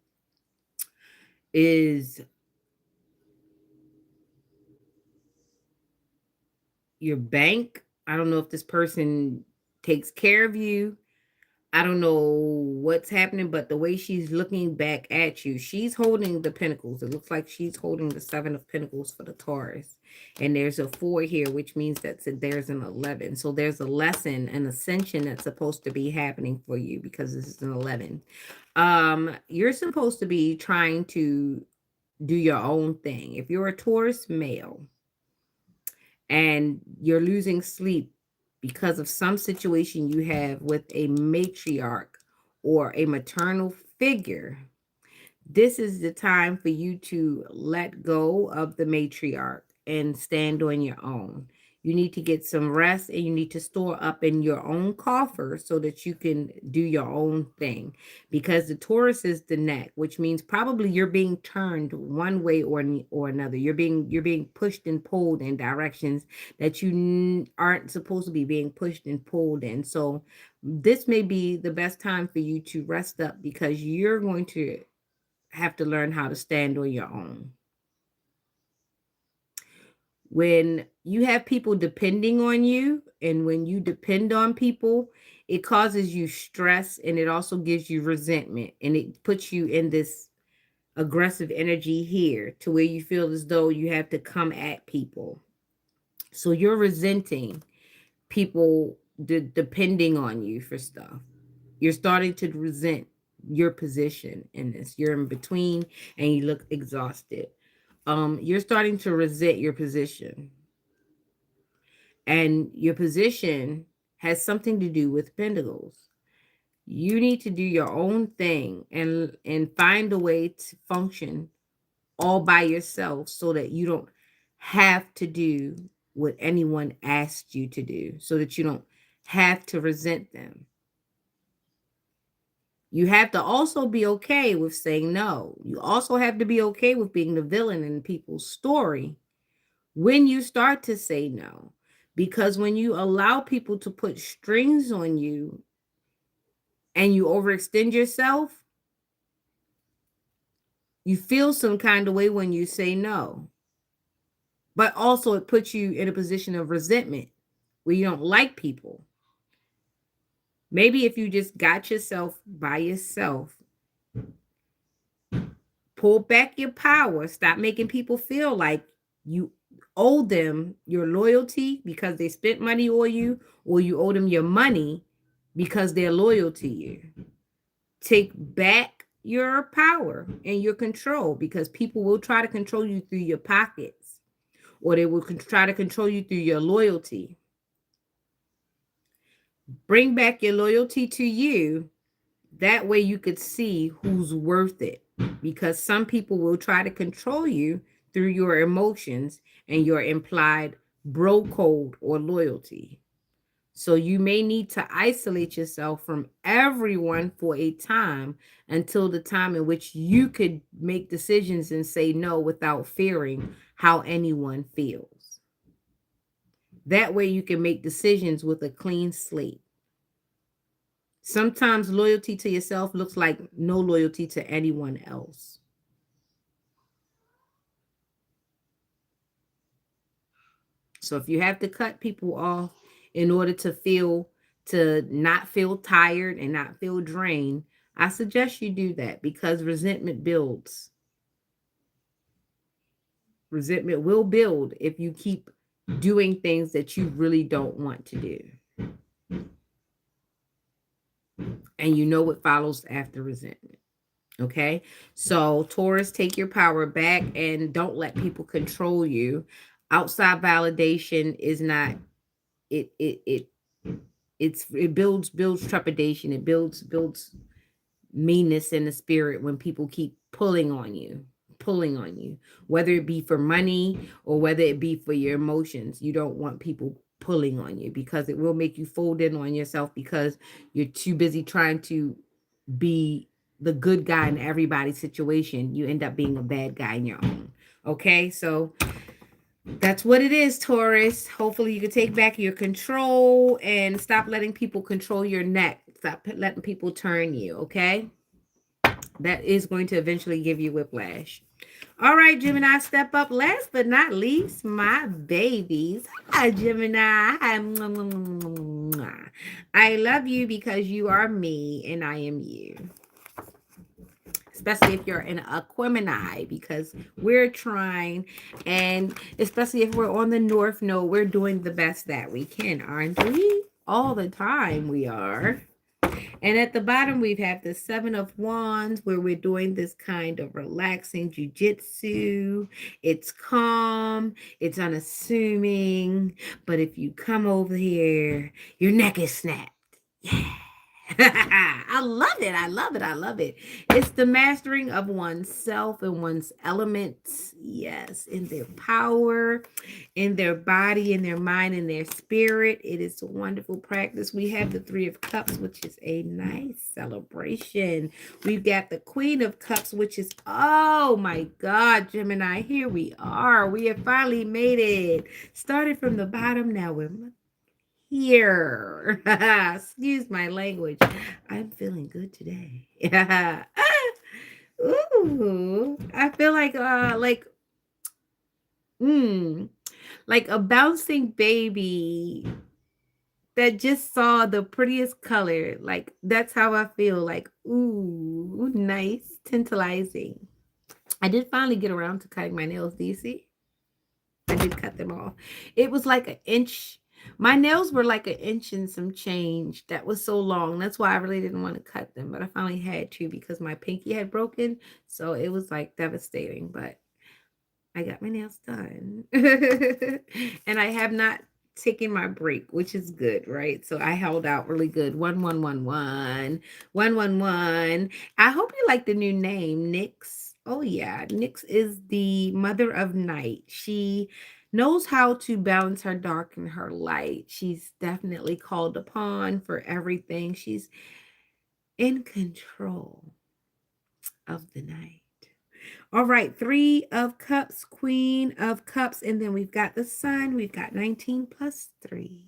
is your bank. I don't know if this person takes care of you. I don't know what's happening, but the way she's looking back at you, she's holding the Pentacles. It looks like she's holding the Seven of Pentacles for the Taurus. And there's a 4 here, which means that there's an 11. So there's a lesson, an ascension that's supposed to be happening for you because this is an 11. You're supposed to be trying to do your own thing. If you're a Taurus male and you're losing sleep because of some situation you have with a matriarch or a maternal figure, this is the time for you to let go of the matriarch and stand on your own. You need to get some rest and you need to store up in your own coffer so that you can do your own thing. Because the Taurus is the neck, which means probably you're being turned one way or another. You're being pushed and pulled in directions that you aren't supposed to be being pushed and pulled in. So this may be the best time for you to rest up because you're going to have to learn how to stand on your own. When you have people depending on you, and when you depend on people, it causes you stress and it also gives you resentment and it puts you in this aggressive energy here to where you feel as though you have to come at people. So you're resenting people depending on you for stuff. You're starting to resent your position in this. You're in between and you look exhausted. You're starting to resent your position. And your position has something to do with pentacles. You need to do your own thing and find a way to function all by yourself so that you don't have to do what anyone asked you to do, so that you don't have to resent them. You have to also be okay with saying no. You also have to be okay with being the villain in people's story when you start to say no. Because when you allow people to put strings on you and you overextend yourself, you feel some kind of way when you say no. But also, it puts you in a position of resentment where you don't like people. Maybe if you just got yourself by yourself, pull back your power, stop making people feel like you owe them your loyalty because they spent money on you, or you owe them your money because they're loyal to you. Take back your power and your control, because people will try to control you through your pockets, or they will try to control you through your loyalty. Bring back your loyalty to you. That way you could see who's worth it, because some people will try to control you through your emotions and your implied bro code or loyalty. So you may need to isolate yourself from everyone for a time, until the time in which you could make decisions and say no without fearing how anyone feels. That way you can make decisions with a clean slate. Sometimes loyalty to yourself looks like no loyalty to anyone else. So if you have to cut people off in order to not feel tired and not feel drained, I suggest you do that, because resentment builds. Resentment will build if you keep doing things that you really don't want to do. And you know what follows after resentment. Okay, so Taurus, take your power back and don't let people control you. Outside validation is not it it builds trepidation. It builds meanness in the spirit when people keep pulling on you, whether it be for money or whether it be for your emotions. You don't want people pulling on you, because it will make you fold in on yourself, because you're too busy trying to be the good guy in everybody's situation, you end up being a bad guy in your own. Okay, so that's what it is, Taurus. Hopefully, you can take back your control and stop letting people control your neck. Stop letting people turn you. Okay, that is going to eventually give you whiplash. All right, Gemini, step up. Last but not least, my babies. Hi, Gemini. Hi. I love you because you are me and I am you. Especially if you're in Aquemini, because we're trying, and especially if we're on the North Node, we're doing the best that we can, aren't we? All the time we are. And at the bottom, we have the Seven of Wands, where we're doing this kind of relaxing jujitsu. It's calm, it's unassuming, but if you come over here, your neck is snapped. Yeah. I love it. I love it. I love it. It's the mastering of oneself and one's elements. Yes, in their power, in their body, in their mind, in their spirit. It is a wonderful practice. We have the Three of Cups, which is a nice celebration. We've got the Queen of Cups, which is, oh my God, Gemini, here we are. We have finally made it. Started from the bottom. Now we're here. Excuse my language. I'm feeling good today. Ooh, I feel mm, like a bouncing baby that just saw the prettiest color. Like that's how I feel. Like, ooh, nice, tantalizing. I did finally get around to cutting my nails. Do you see? I did cut them off. It was like an inch. My nails were like an inch and some change. That was so long. That's why I really didn't want to cut them, but I finally had to because my pinky had broken. So it was like devastating, but I got my nails done. And I have not taken my break, which is good, right? So I held out really good. 1111. 111. I hope you like the new name, Nyx. Oh yeah, Nyx is the mother of night. She knows how to balance her dark and her light. She's definitely called upon for everything. She's in control of the night. All right, Three of Cups, Queen of Cups, and then we've got the Sun. We've got 19 plus 3,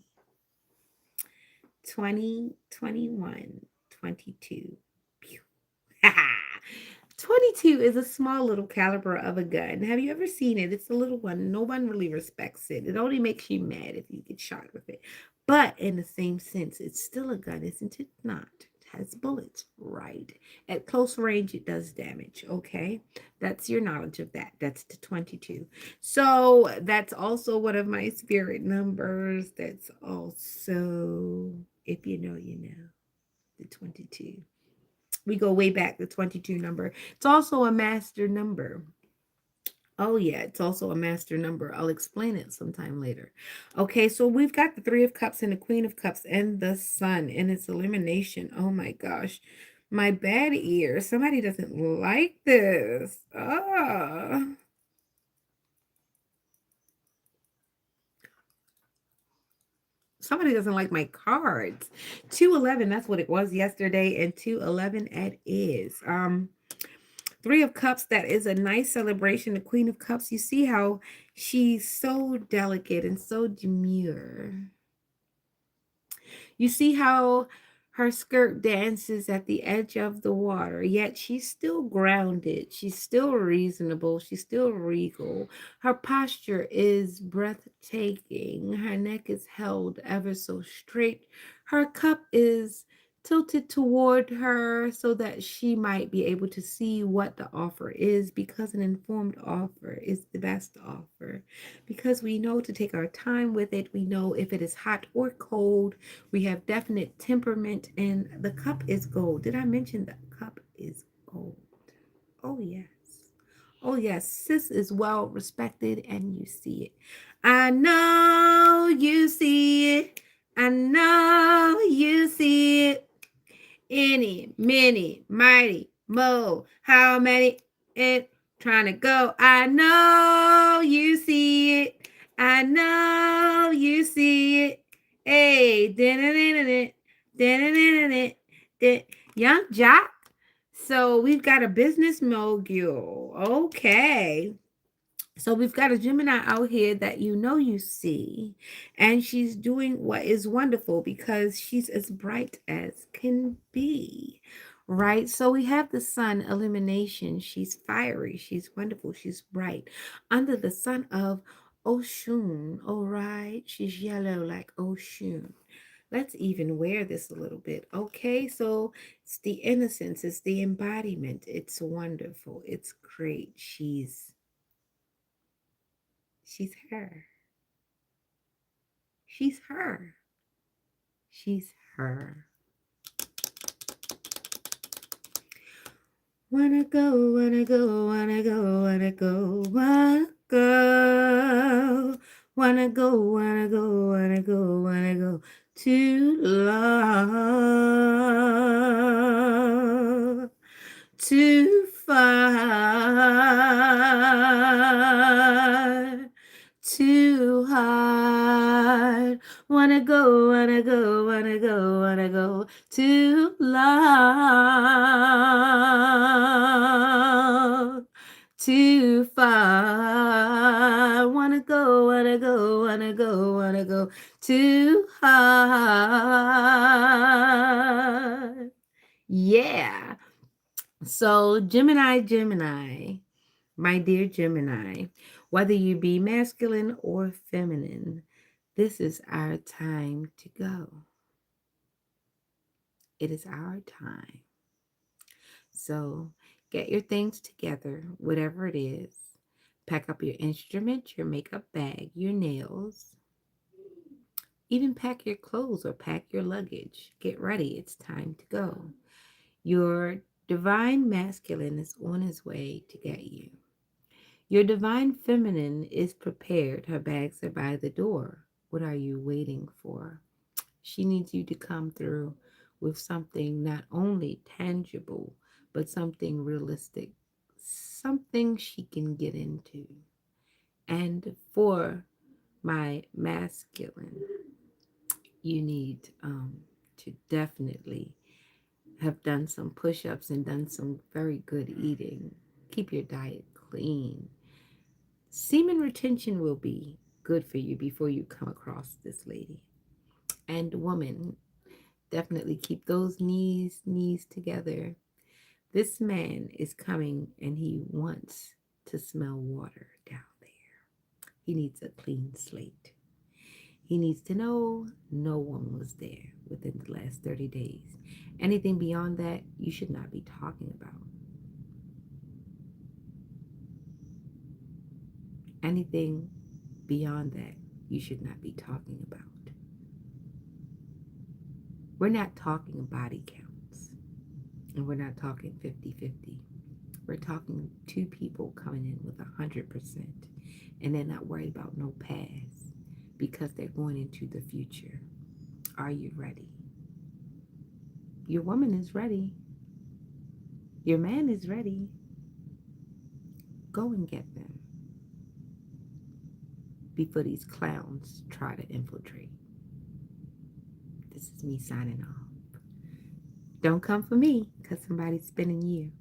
20, 21, 22. Pew. 22 is a small little caliber of a gun. Have you ever seen it? It's a little one. No one really respects it. It only makes you mad if you get shot with it. But in the same sense, it's still a gun, isn't it not? It has bullets, right? At close range, it does damage, okay? That's your knowledge of that. That's the 22. So that's also one of my spirit numbers. That's also, if you know, you know, the 22. We go way back, the 22 number. It's also a master number. Oh, yeah, it's also a master number. I'll explain it sometime later. Okay, so we've got the Three of Cups and the Queen of Cups and the Sun and its elimination. Oh my gosh, my bad ear. Somebody doesn't like this. Ah. Somebody doesn't like my cards. 211, that's what it was yesterday, and 211 it is. Three of Cups, that is a nice celebration. The Queen of Cups, you see how she's so delicate and so demure. You see how her skirt dances at the edge of the water, yet she's still grounded. She's still reasonable. She's still regal. Her posture is breathtaking. Her neck is held ever so straight. Her cup is tilted toward her so that she might be able to see what the offer is, because an informed offer is the best offer. Because we know to take our time with it, we know if it is hot or cold. We have definite temperament, and the cup is gold. Did I mention the cup is gold? Oh, yes. Oh, yes. Sis is well respected, and you see it. I know you see it. I know you see it. Any, many, mighty, mo. How many it trying to go? I know you see it. I know you see it. Hey, young Jock So we've got a business mogul. Okay. So we've got a Gemini out here that you see, and she's doing what is wonderful because she's as bright as can be, right? So we have the sun elimination. She's fiery, she's wonderful, she's bright. Under the sun of Oshun, all right? She's yellow like Oshun. Let's even wear this a little bit. Okay, so it's the innocence, it's the embodiment. It's wonderful, it's great. She's her. She's her. She's her. Wanna go, wanna go, wanna go, wanna go, wanna go. Wanna go, wanna go, wanna go, wanna go to love. Too far, too hard. Wanna go, wanna go, wanna go, wanna go too long, too far. Wanna go, wanna go, wanna go, wanna go too hard. Yeah. So, Gemini, Gemini, my dear Gemini, whether you be masculine or feminine, this is our time to go. It is our time. So, get your things together, whatever it is. Pack up your instrument, your makeup bag, your nails. Even pack your clothes or pack your luggage. Get ready. It's time to go. Your divine masculine is on his way to get you. Your divine feminine is prepared. Her bags are by the door. What are you waiting for? She needs you to come through with something not only tangible, but something realistic, something she can get into. And for my masculine, you need to definitely have done some push ups and done some very good eating. Keep your diet clean. Semen retention will be good for you before you come across this lady. And woman, definitely keep those knees together. This man is coming and he wants to smell water down there. He needs a clean slate. He needs to know no one was there within the last 30 days. Anything beyond that, you should not be talking about. Anything beyond that, you should not be talking about. We're not talking body counts, and we're not talking 50-50. We're talking two people coming in with 100%, and they're not worried about no past because they're going into the future. Are you ready? Your woman is ready. Your man is ready. Go and get them before these clowns try to infiltrate. This is me signing off. Don't come for me because somebody's spinning you.